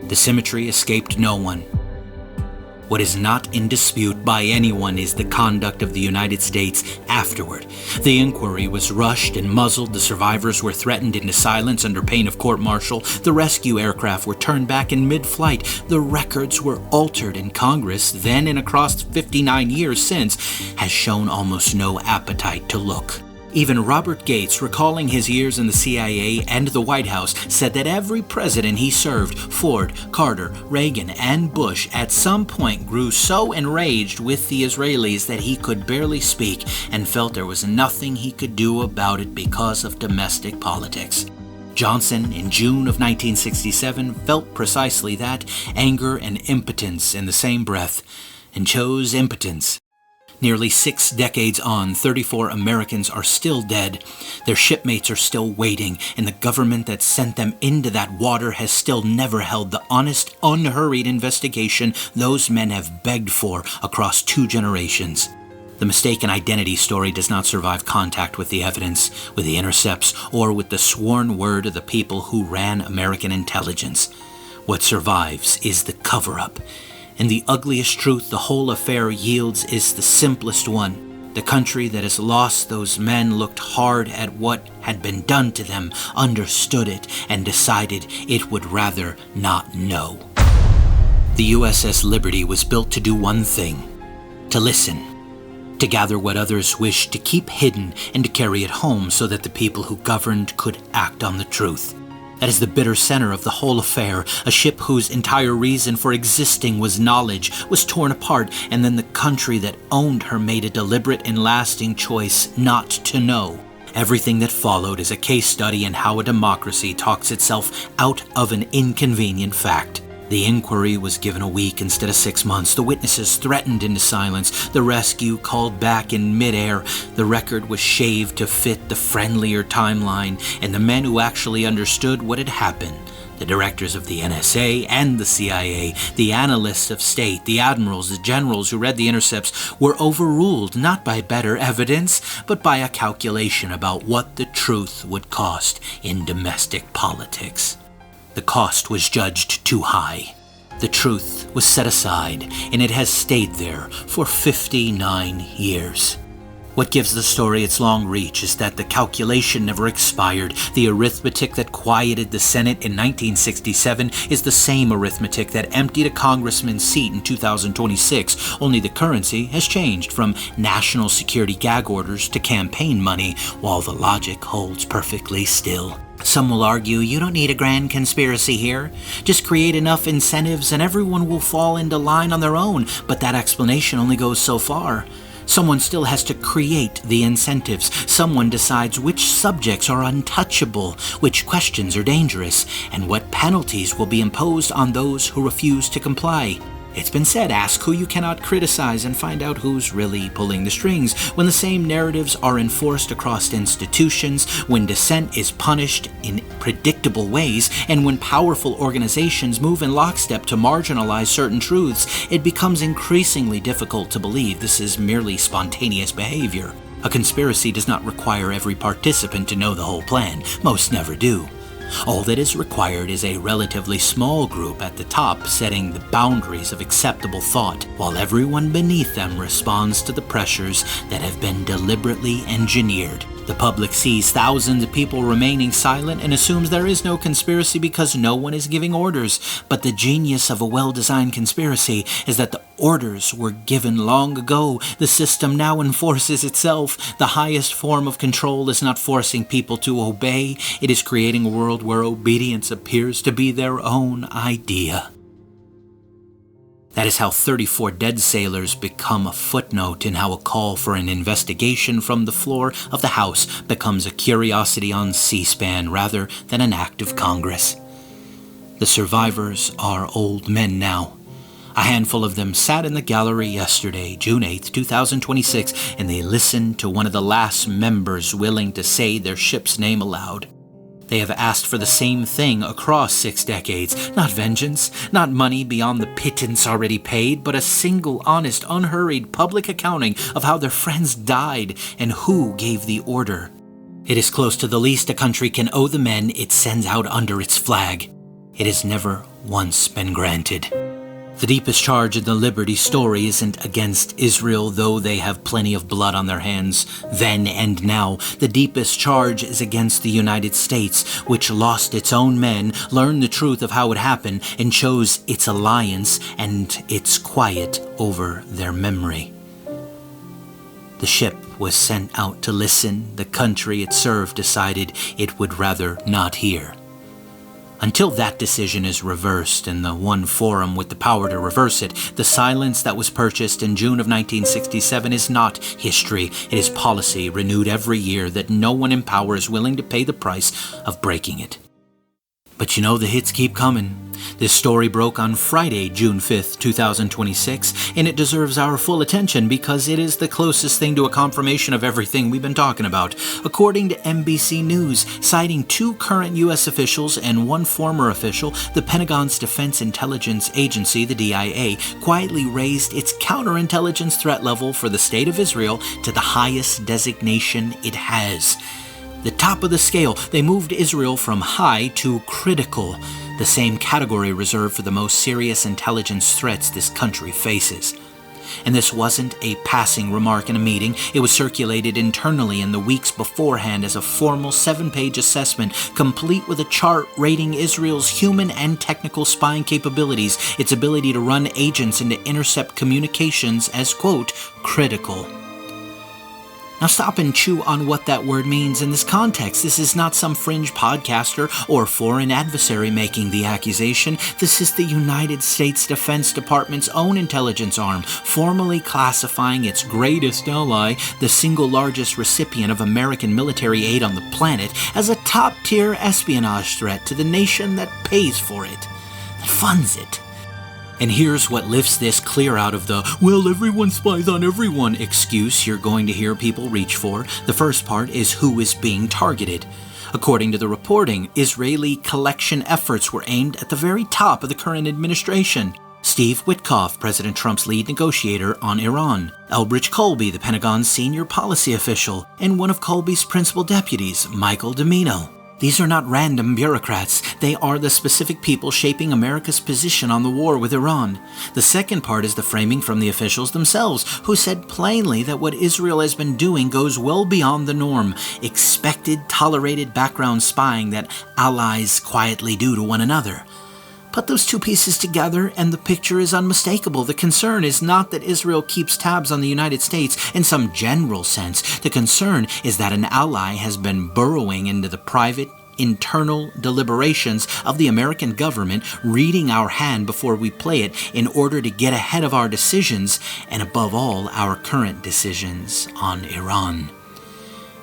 The symmetry escaped no one. What is not in dispute by anyone is the conduct of the United States afterward. The inquiry was rushed and muzzled. The survivors were threatened into silence under pain of court-martial. The rescue aircraft were turned back in mid-flight. The records were altered, and Congress, then and across 59 years since, has shown almost no appetite to look. Even Robert Gates, recalling his years in the CIA and the White House, said that every president he served, Ford, Carter, Reagan, and Bush, at some point grew so enraged with the Israelis that he could barely speak and felt there was nothing he could do about it because of domestic politics. Johnson, in June of 1967, felt precisely that, anger and impotence in the same breath, and chose impotence. Nearly 6 decades on, 34 Americans are still dead. Their shipmates are still waiting, and the government that sent them into that water has still never held the honest, unhurried investigation those men have begged for across 2 generations. The mistaken identity story does not survive contact with the evidence, with the intercepts, or with the sworn word of the people who ran American intelligence. What survives is the cover-up. And the ugliest truth the whole affair yields is the simplest one. The country that has lost those men looked hard at what had been done to them, understood it, and decided it would rather not know. The USS Liberty was built to do one thing: to listen, to gather what others wished to keep hidden and to carry it home so that the people who governed could act on the truth. That is the bitter center of the whole affair. A ship whose entire reason for existing was knowledge was torn apart, and then the country that owned her made a deliberate and lasting choice not to know. Everything that followed is a case study in how a democracy talks itself out of an inconvenient fact. The inquiry was given a week instead of 6 months. The witnesses threatened into silence. The rescue called back in midair. The record was shaved to fit the friendlier timeline, and the men who actually understood what had happened, the directors of the NSA and the CIA, the analysts of state, the admirals, the generals who read the intercepts, were overruled not by better evidence, but by a calculation about what the truth would cost in domestic politics. The cost was judged too high. The truth was set aside, and it has stayed there for 59 years. What gives the story its long reach is that the calculation never expired. The arithmetic that quieted the Senate in 1967 is the same arithmetic that emptied a congressman's seat in 2026, only the currency has changed from national security gag orders to campaign money, while the logic holds perfectly still. Some will argue you don't need a grand conspiracy here. Just create enough incentives and everyone will fall into line on their own, but that explanation only goes so far. Someone still has to create the incentives. Someone decides which subjects are untouchable, which questions are dangerous, and what penalties will be imposed on those who refuse to comply. It's been said, ask who you cannot criticize and find out who's really pulling the strings. When the same narratives are enforced across institutions, when dissent is punished in predictable ways, and when powerful organizations move in lockstep to marginalize certain truths, it becomes increasingly difficult to believe this is merely spontaneous behavior. A conspiracy does not require every participant to know the whole plan. Most never do. All that is required is a relatively small group at the top setting the boundaries of acceptable thought, while everyone beneath them responds to the pressures that have been deliberately engineered. The public sees thousands of people remaining silent and assumes there is no conspiracy because no one is giving orders. But the genius of a well-designed conspiracy is that the orders were given long ago. The system now enforces itself. The highest form of control is not forcing people to obey. It is creating a world where obedience appears to be their own idea. That is how 34 dead sailors become a footnote in how a call for an investigation from the floor of the House becomes a curiosity on C-SPAN rather than an act of Congress. The survivors are old men now. A handful of them sat in the gallery yesterday, June 8, 2026, and they listened to one of the last members willing to say their ship's name aloud. They have asked for the same thing across 6 decades. Not vengeance, not money beyond the pittance already paid, but a single, honest, unhurried public accounting of how their friends died and who gave the order. It is close to the least a country can owe the men it sends out under its flag. It has never once been granted. The deepest charge in the Liberty story isn't against Israel, though they have plenty of blood on their hands, then and now. The deepest charge is against the United States, which lost its own men, learned the truth of how it happened, and chose its alliance and its quiet over their memory. The ship was sent out to listen. The country it served decided it would rather not hear. Until that decision is reversed and the one forum with the power to reverse it, the silence that was purchased in June of 1967 is not history. It is policy renewed every year that no one in power is willing to pay the price of breaking it. But you know the hits keep coming. This story broke on Friday, June 5th, 2026, and it deserves our full attention because it is the closest thing to a confirmation of everything we've been talking about. According to NBC News, citing 2 current U.S. officials and 1 former official, the Pentagon's Defense Intelligence Agency, the DIA, quietly raised its counterintelligence threat level for the State of Israel to the highest designation it has. The top of the scale, they moved Israel from high to critical, the same category reserved for the most serious intelligence threats this country faces. And this wasn't a passing remark in a meeting. It was circulated internally in the weeks beforehand as a formal 7-page assessment, complete with a chart rating Israel's human and technical spying capabilities, its ability to run agents and to intercept communications as, quote, critical. Now stop and chew on what that word means in this context. This is not some fringe podcaster or foreign adversary making the accusation. This is the United States Defense Department's own intelligence arm, formally classifying its greatest ally, the single largest recipient of American military aid on the planet, as a top-tier espionage threat to the nation that pays for it. funds it. And here's what lifts this clear out of the, well, everyone spies on everyone excuse you're going to hear people reach for. The first part is who is being targeted. According to the reporting, Israeli collection efforts were aimed at the very top of the current administration. Steve Witkoff, President Trump's lead negotiator on Iran, Elbridge Colby, the Pentagon's senior policy official, and one of Colby's principal deputies, Michael Domino. These are not random bureaucrats. They are the specific people shaping America's position on the war with Iran. The second part is the framing from the officials themselves, who said plainly that what Israel has been doing goes well beyond the norm, expected, tolerated background spying that allies quietly do to one another. Put those two pieces together and the picture is unmistakable. The concern is not that Israel keeps tabs on the United States in some general sense. The concern is that an ally has been burrowing into the private, internal deliberations of the American government, reading our hand before we play it in order to get ahead of our decisions, and above all, our current decisions on Iran.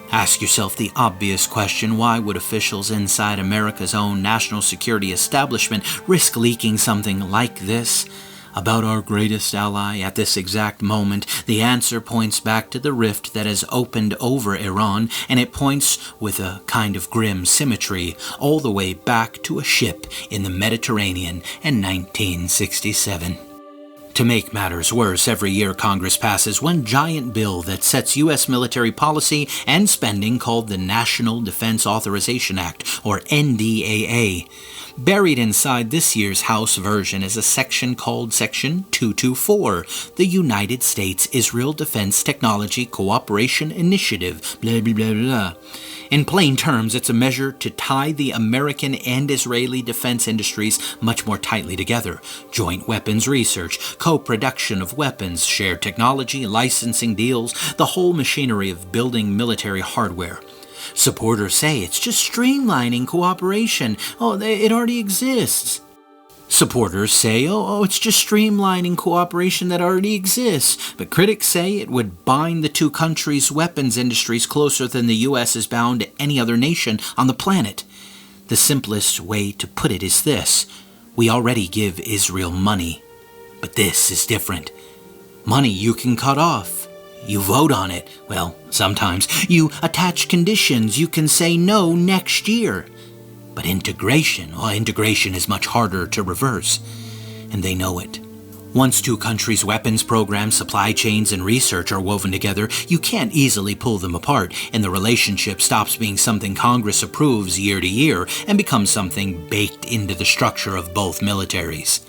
Ask yourself the obvious question, why would officials inside America's own national security establishment risk leaking something like this about our greatest ally at this exact moment? The answer points back to the rift that has opened over Iran, and it points with a kind of grim symmetry all the way back to a ship in the Mediterranean in 1967. To make matters worse, every year Congress passes one giant bill that sets U.S. military policy and spending called the National Defense Authorization Act, or NDAA. Buried inside this year's House version is a section called Section 224, the United States-Israel Defense Technology Cooperation Initiative, blah, blah, blah, blah. In plain terms, it's a measure to tie the American and Israeli defense industries much more tightly together. Joint weapons research, co-production of weapons, shared technology, licensing deals, the whole machinery of building military hardware. Supporters say it's just streamlining cooperation. Oh, it already exists. Supporters say, it's just streamlining cooperation that already exists. But critics say it would bind the two countries' weapons industries closer than the U.S. is bound to any other nation on the planet. The simplest way to put it is this: we already give Israel money, but this is different. Money you can cut off. You vote on it. Well, sometimes. You attach conditions. You can say no next year. But integration is much harder to reverse, and they know it. Once two countries' weapons programs, supply chains, and research are woven together, you can't easily pull them apart, and the relationship stops being something Congress approves year to year and becomes something baked into the structure of both militaries.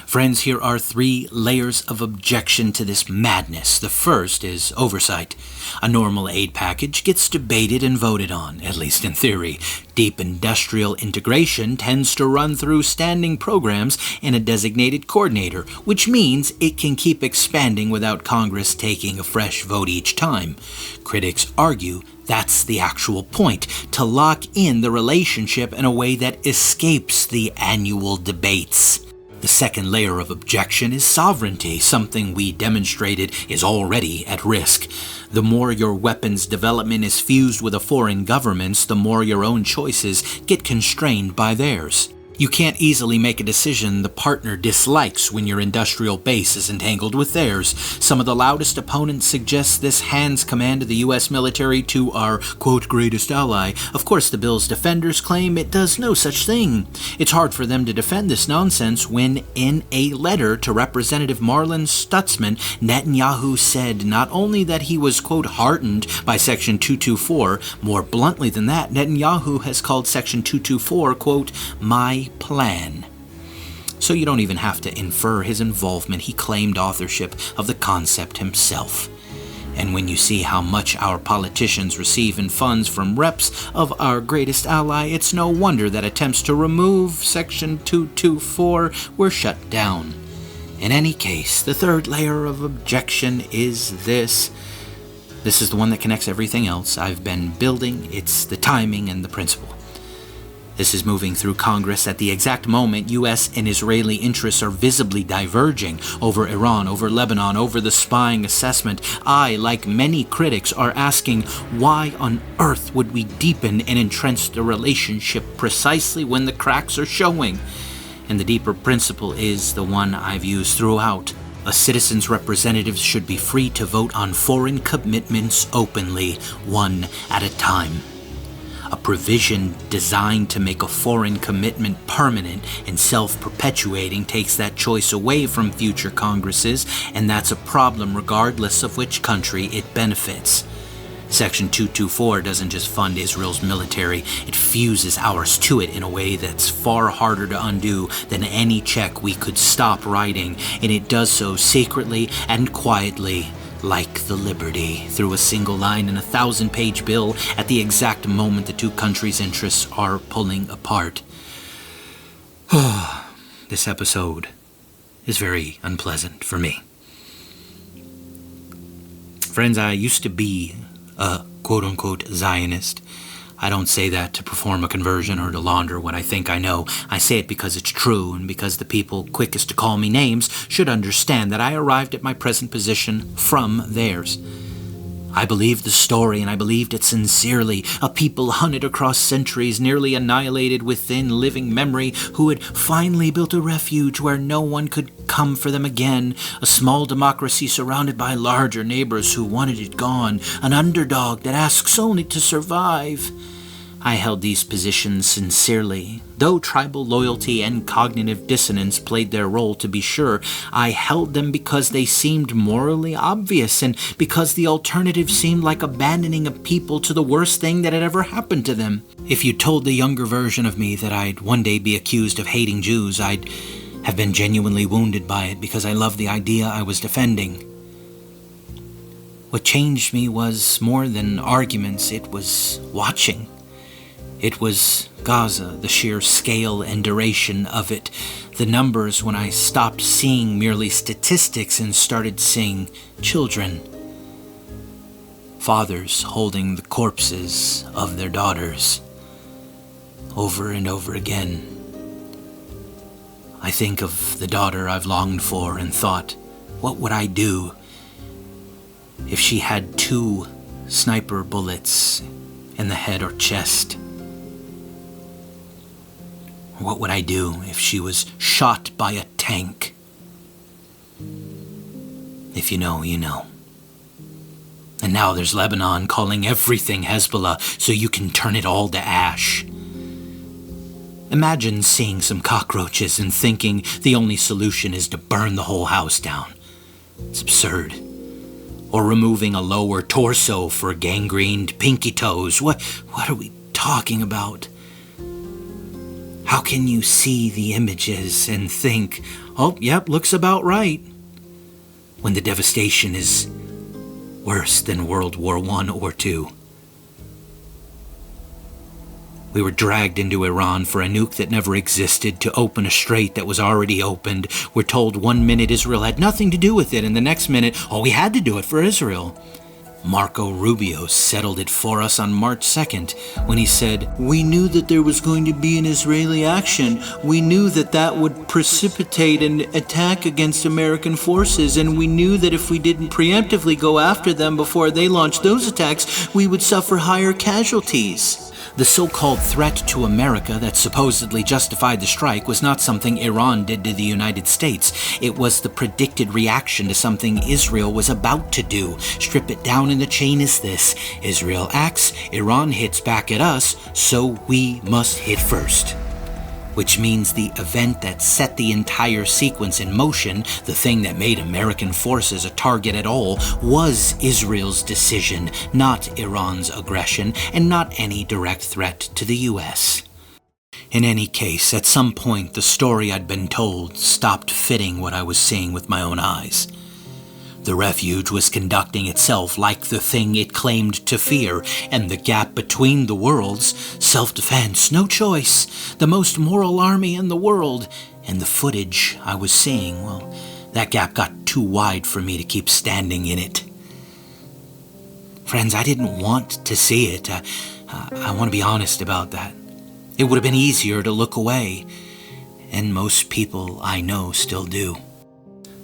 Friends, here are 3 layers of objection to this madness. The first is oversight. A normal aid package gets debated and voted on, at least in theory. Deep industrial integration tends to run through standing programs and a designated coordinator, which means it can keep expanding without Congress taking a fresh vote each time. Critics argue that's the actual point, to lock in the relationship in a way that escapes the annual debates. The second layer of objection is sovereignty, something we demonstrated is already at risk. The more your weapons development is fused with a foreign government's, the more your own choices get constrained by theirs. You can't easily make a decision the partner dislikes when your industrial base is entangled with theirs. Some of the loudest opponents suggest this hands command of the U.S. military to our, quote, greatest ally. Of course, the bill's defenders claim it does no such thing. It's hard for them to defend this nonsense when, in a letter to Representative Marlin Stutzman, Netanyahu said not only that he was, quote, heartened by Section 224, more bluntly than that, Netanyahu has called Section 224, quote, my plan. So you don't even have to infer his involvement. He claimed authorship of the concept himself. And when you see how much our politicians receive in funds from reps of our greatest ally, it's no wonder that attempts to remove Section 224 were shut down. In any case, the third layer of objection is this. This is the one that connects everything else I've been building. It's the timing and the principle. This is moving through Congress at the exact moment U.S. and Israeli interests are visibly diverging over Iran, over Lebanon, over the spying assessment. I, like many critics, are asking why on earth would we deepen and entrench the relationship precisely when the cracks are showing? And the deeper principle is the one I've used throughout. A citizen's representatives should be free to vote on foreign commitments openly, one at a time. A provision designed to make a foreign commitment permanent and self-perpetuating takes that choice away from future Congresses, and that's a problem regardless of which country it benefits. Section 224 doesn't just fund Israel's military, it fuses ours to it in a way that's far harder to undo than any check we could stop writing, and it does so secretly and quietly, like the Liberty, through a single line in a 1,000-page bill at the exact moment the two countries' interests are pulling apart. This episode is very unpleasant for me. Friends, I used to be a quote-unquote Zionist. I don't say that to perform a conversion or to launder what I think I know. I say it because it's true, and because the people quickest to call me names should understand that I arrived at my present position from theirs. I believed the story, and I believed it sincerely. A people hunted across centuries, nearly annihilated within living memory, who had finally built a refuge where no one could come for them again. A small democracy surrounded by larger neighbors who wanted it gone. An underdog that asks only to survive. I held these positions sincerely. Though tribal loyalty and cognitive dissonance played their role, to be sure, I held them because they seemed morally obvious and because the alternative seemed like abandoning a people to the worst thing that had ever happened to them. If you told the younger version of me that I'd one day be accused of hating Jews, I'd have been genuinely wounded by it because I loved the idea I was defending. What changed me was more than arguments, it was watching. It was Gaza, the sheer scale and duration of it, the numbers when I stopped seeing merely statistics and started seeing children. Fathers holding the corpses of their daughters over and over again. I think of the daughter I've longed for and thought, what would I do if she had 2 sniper bullets in the head or chest? What would I do if she was shot by a tank? If you know, you know. And now there's Lebanon calling everything Hezbollah so you can turn it all to ash. Imagine seeing some cockroaches and thinking the only solution is to burn the whole house down. It's absurd. Or removing a lower torso for gangrened pinky toes. What are we talking about? How can you see the images and think, oh, yep, looks about right, when the devastation is worse than World War I or II? We were dragged into Iran for a nuke that never existed to open a strait that was already opened. We're told one minute Israel had nothing to do with it, and the next minute, oh, we had to do it for Israel. Marco Rubio settled it for us on March 2nd when he said, "We knew that there was going to be an Israeli action. We knew that that would precipitate an attack against American forces, and we knew that if we didn't preemptively go after them before they launched those attacks, we would suffer higher casualties." The so-called threat to America that supposedly justified the strike was not something Iran did to the United States. It was the predicted reaction to something Israel was about to do. Strip it down and the chain is this. Israel acts, Iran hits back at us, so we must hit first. Which means the event that set the entire sequence in motion, the thing that made American forces a target at all, was Israel's decision, not Iran's aggression, and not any direct threat to the U.S. In any case, at some point the story I'd been told stopped fitting what I was seeing with my own eyes. The refuge was conducting itself like the thing it claimed to fear, and the gap between the worlds, self-defense, no choice, the most moral army in the world, and the footage I was seeing, well, that gap got too wide for me to keep standing in it. Friends, I didn't want to see it. I want to be honest about that. It would have been easier to look away, and most people I know still do.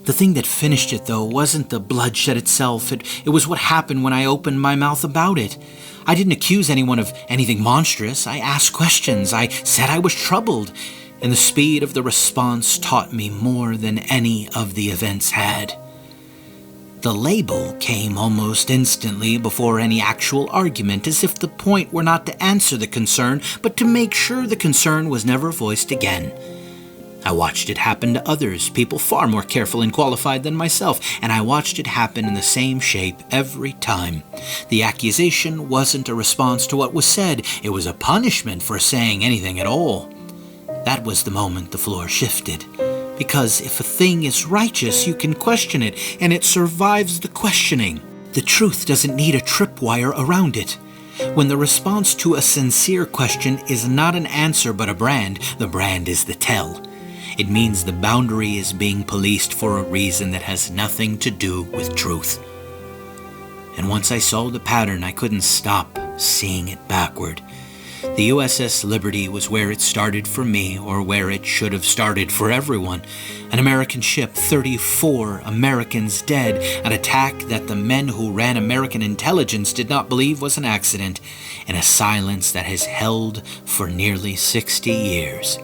The thing that finished it, though, wasn't the bloodshed itself. It was what happened when I opened my mouth about it. I didn't accuse anyone of anything monstrous. I asked questions. I said I was troubled, and the speed of the response taught me more than any of the events had. The label came almost instantly before any actual argument, as if the point were not to answer the concern, but to make sure the concern was never voiced again. I watched it happen to others, people far more careful and qualified than myself, and I watched it happen in the same shape every time. The accusation wasn't a response to what was said, it was a punishment for saying anything at all. That was the moment the floor shifted. Because if a thing is righteous, you can question it, and it survives the questioning. The truth doesn't need a tripwire around it. When the response to a sincere question is not an answer but a brand, the brand is the tell. It means the boundary is being policed for a reason that has nothing to do with truth. And once I saw the pattern, I couldn't stop seeing it backward. The USS Liberty was where it started for me, or where it should have started for everyone. An American ship, 34 Americans dead, an attack that the men who ran American intelligence did not believe was an accident, and a silence that has held for nearly 60 years.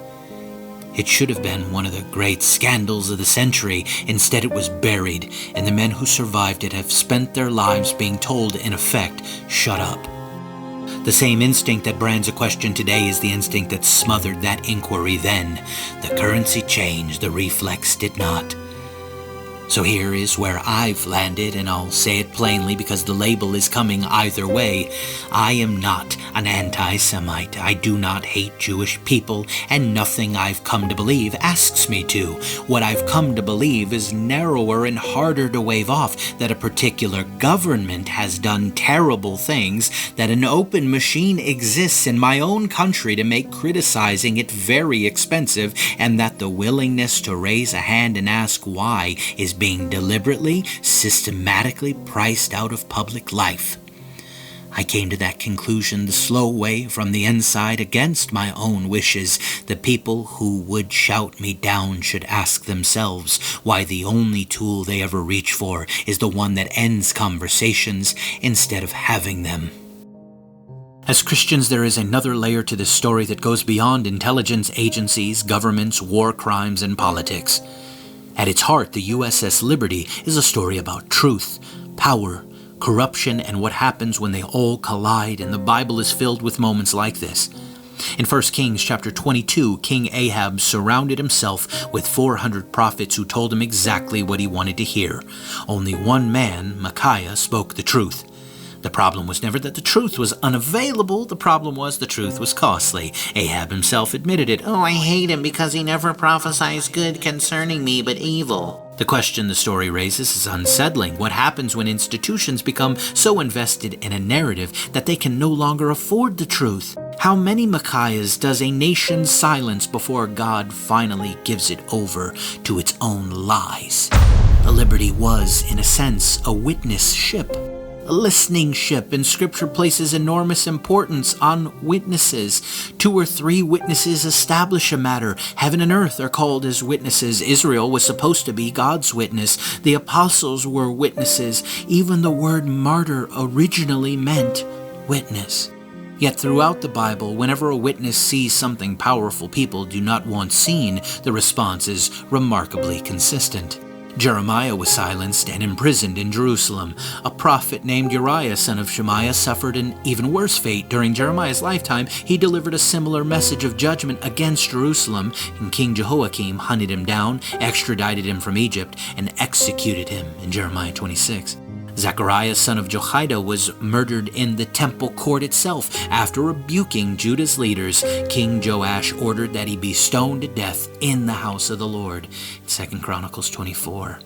It should have been one of the great scandals of the century. Instead, it was buried, and the men who survived it have spent their lives being told, in effect, shut up. The same instinct that brands a question today is the instinct that smothered that inquiry then. The currency changed, the reflex did not. So here is where I've landed, and I'll say it plainly because the label is coming either way. I am not an anti-Semite. I do not hate Jewish people, and nothing I've come to believe asks me to. What I've come to believe is narrower and harder to wave off, that a particular government has done terrible things, that an open machine exists in my own country to make criticizing it very expensive, and that the willingness to raise a hand and ask why is being deliberately, systematically priced out of public life. I came to that conclusion the slow way from the inside against my own wishes. The people who would shout me down should ask themselves why the only tool they ever reach for is the one that ends conversations instead of having them. As Christians, there is another layer to this story that goes beyond intelligence agencies, governments, war crimes, and politics. At its heart, the USS Liberty is a story about truth, power, corruption, and what happens when they all collide, and the Bible is filled with moments like this. In 1 Kings chapter 22, King Ahab surrounded himself with 400 prophets who told him exactly what he wanted to hear. Only one man, Micaiah, spoke the truth. The problem was never that the truth was unavailable. The problem was the truth was costly. Ahab himself admitted it. "Oh, I hate him because he never prophesies good concerning me, but evil." The question the story raises is unsettling. What happens when institutions become so invested in a narrative that they can no longer afford the truth? How many Micaiahs does a nation silence before God finally gives it over to its own lies? The Liberty was, in a sense, a witness ship. A listening ship, and Scripture places enormous importance on witnesses. 2 or 3 witnesses establish a matter. Heaven and earth are called as witnesses. Israel was supposed to be God's witness. The apostles were witnesses. Even the word martyr originally meant witness. Yet throughout the Bible, whenever a witness sees something powerful people do not want seen, the response is remarkably consistent. Jeremiah was silenced and imprisoned in Jerusalem. A prophet named Uriah, son of Shemaiah, suffered an even worse fate. During Jeremiah's lifetime, he delivered a similar message of judgment against Jerusalem, and King Jehoiakim hunted him down, extradited him from Egypt, and executed him in Jeremiah 26. Zechariah, son of Jehoiada, was murdered in the temple court itself. After rebuking Judah's leaders, King Joash ordered that he be stoned to death in the house of the Lord. 2 Chronicles 24.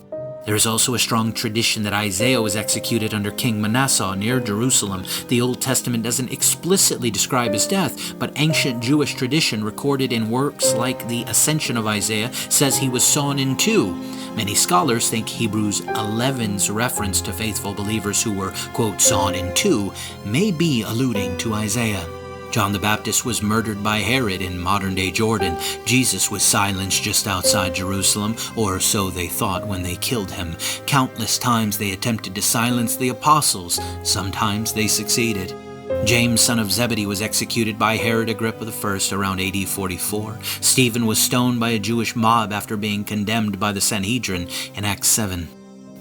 There is also a strong tradition that Isaiah was executed under King Manasseh near Jerusalem. The Old Testament doesn't explicitly describe his death, but ancient Jewish tradition recorded in works like the Ascension of Isaiah says he was sawn in two. Many scholars think Hebrews 11's reference to faithful believers who were, quote, sawn in two, may be alluding to Isaiah. John the Baptist was murdered by Herod in modern-day Jordan. Jesus was silenced just outside Jerusalem, or so they thought when they killed him. Countless times they attempted to silence the apostles. Sometimes they succeeded. James, son of Zebedee, was executed by Herod Agrippa I around AD 44. Stephen was stoned by a Jewish mob after being condemned by the Sanhedrin in Acts 7.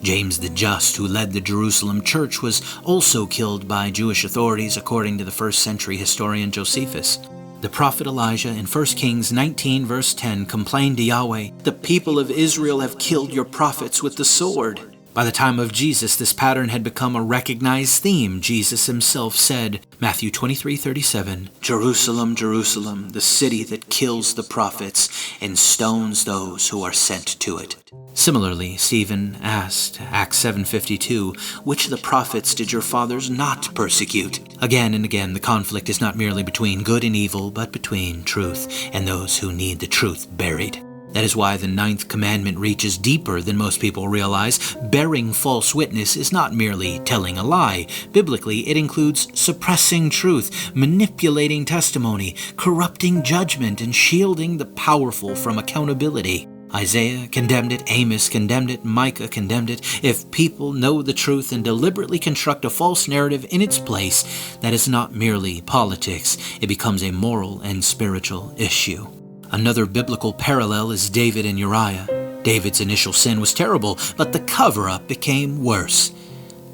James the Just, who led the Jerusalem church, was also killed by Jewish authorities according to the first century historian Josephus. The prophet Elijah in 1 Kings 19 verse 10 complained to Yahweh, "The people of Israel have killed your prophets with the sword." By the time of Jesus, this pattern had become a recognized theme. Jesus himself said, Matthew 23:37, "Jerusalem, Jerusalem, the city that kills the prophets and stones those who are sent to it." Similarly, Stephen asked, Acts 7:52, "Which of the prophets did your fathers not persecute?" Again and again, the conflict is not merely between good and evil, but between truth and those who need the truth buried. That is why the 9th commandment reaches deeper than most people realize. Bearing false witness is not merely telling a lie. Biblically, it includes suppressing truth, manipulating testimony, corrupting judgment, and shielding the powerful from accountability. Isaiah condemned it, Amos condemned it, Micaiah condemned it. If people know the truth and deliberately construct a false narrative in its place, that is not merely politics. It becomes a moral and spiritual issue. Another biblical parallel is David and Uriah. David's initial sin was terrible, but the cover-up became worse.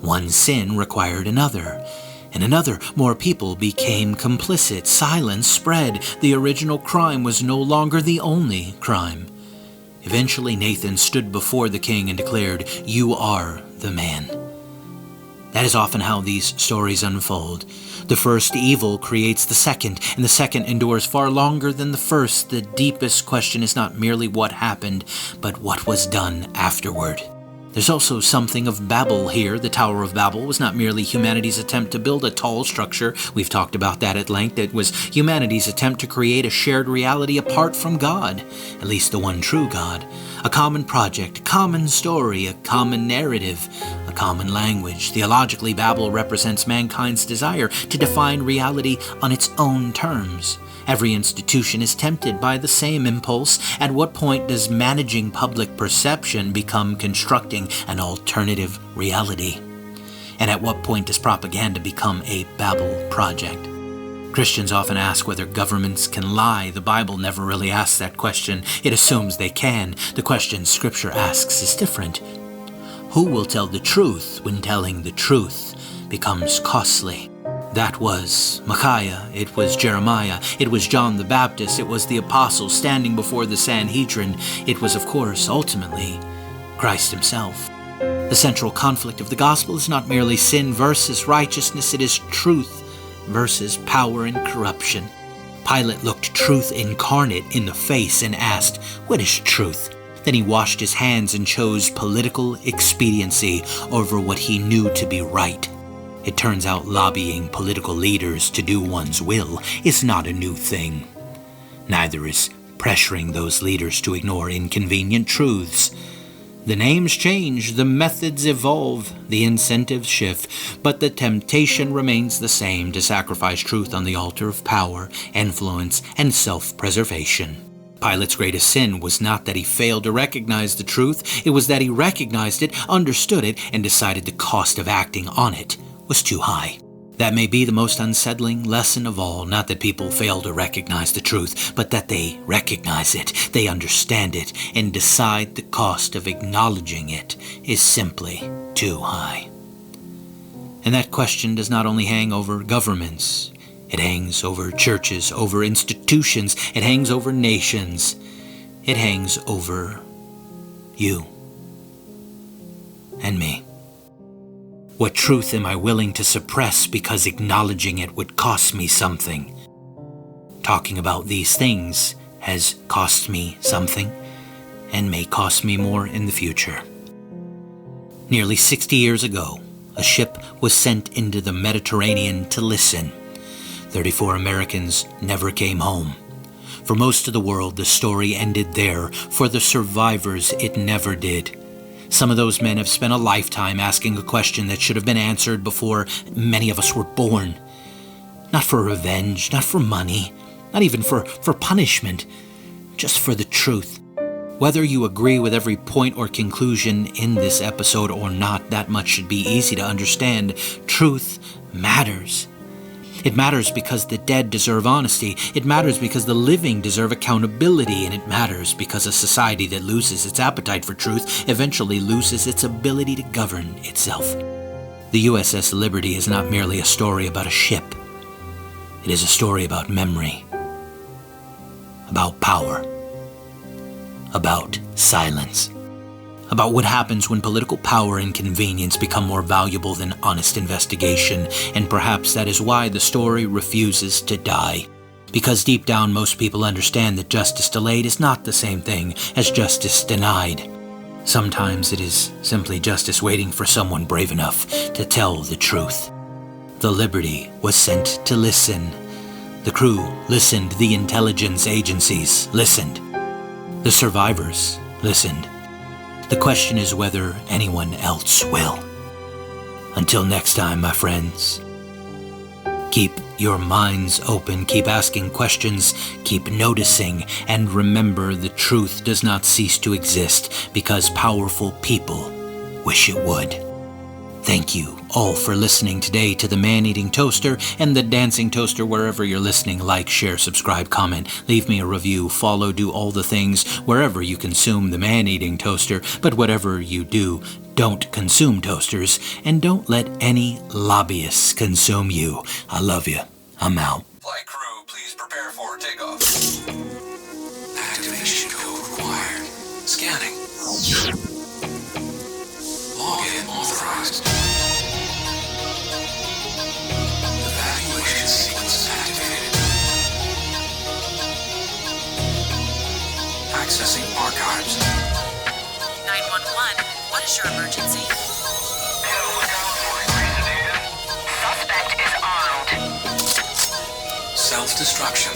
One sin required another, and another. More people became complicit. Silence spread. The original crime was no longer the only crime. Eventually, Nathan stood before the king and declared, "You are the man." That is often how these stories unfold. The first evil creates the second, and the second endures far longer than the first. The deepest question is not merely what happened, but what was done afterward. There's also something of Babel here. The Tower of Babel was not merely humanity's attempt to build a tall structure. We've talked about that at length. It was humanity's attempt to create a shared reality apart from God, at least the one true God. A common project, a common story, a common narrative, a common language. Theologically, Babel represents mankind's desire to define reality on its own terms. Every institution is tempted by the same impulse. At what point does managing public perception become constructing an alternative reality? And at what point does propaganda become a Babel project? Christians often ask whether governments can lie. The Bible never really asks that question. It assumes they can. The question Scripture asks is different. Who will tell the truth when telling the truth becomes costly? That was Micaiah, it was Jeremiah, it was John the Baptist, it was the apostles standing before the Sanhedrin. It was, of course, ultimately, Christ himself. The central conflict of the gospel is not merely sin versus righteousness, it is truth versus power and corruption. Pilate looked truth incarnate in the face and asked, "What is truth?" Then he washed his hands and chose political expediency over what he knew to be right. It turns out lobbying political leaders to do one's will is not a new thing. Neither is pressuring those leaders to ignore inconvenient truths. The names change, the methods evolve, the incentives shift, but the temptation remains the same: to sacrifice truth on the altar of power, influence, and self-preservation. Pilate's greatest sin was not that he failed to recognize the truth, it was that he recognized it, understood it, and decided the cost of acting on it was too high. That may be the most unsettling lesson of all, not that people fail to recognize the truth, but that they recognize it, they understand it, and decide the cost of acknowledging it is simply too high. And that question does not only hang over governments, it hangs over churches, over institutions, it hangs over nations, it hangs over you and me. What truth am I willing to suppress because acknowledging it would cost me something? Talking about these things has cost me something and may cost me more in the future. Nearly 60 years ago, a ship was sent into the Mediterranean to listen. 34 Americans never came home. For most of the world, the story ended there. For the survivors, it never did. Some of those men have spent a lifetime asking a question that should have been answered before many of us were born. Not for revenge, not for money, not even for punishment, just for the truth. Whether you agree with every point or conclusion in this episode or not, that much should be easy to understand. Truth matters. It matters because the dead deserve honesty. It matters because the living deserve accountability. And it matters because a society that loses its appetite for truth eventually loses its ability to govern itself. The USS Liberty is not merely a story about a ship. It is a story about memory, about power, about silence, about what happens when political power and convenience become more valuable than honest investigation, and perhaps that is why the story refuses to die. Because deep down most people understand that justice delayed is not the same thing as justice denied. Sometimes it is simply justice waiting for someone brave enough to tell the truth. The Liberty was sent to listen. The crew listened. The intelligence agencies listened. The survivors listened. The question is whether anyone else will. Until next time, my friends, keep your minds open, keep asking questions, keep noticing, and remember the truth does not cease to exist because powerful people wish it would. Thank you all for listening today to the Man-Eating Toaster and the Dancing Toaster wherever you're listening. Like, share, subscribe, comment, leave me a review, follow, do all the things wherever you consume the Man-Eating Toaster. But whatever you do, don't consume toasters, and don't let any lobbyists consume you. I love you. I'm out. Flight crew, please prepare for takeoff. Activation code required. Scanning. Login authorized. Evaluation sequence activated. Accessing archives. 911, what is your emergency? Suspect is armed. Self-destruction.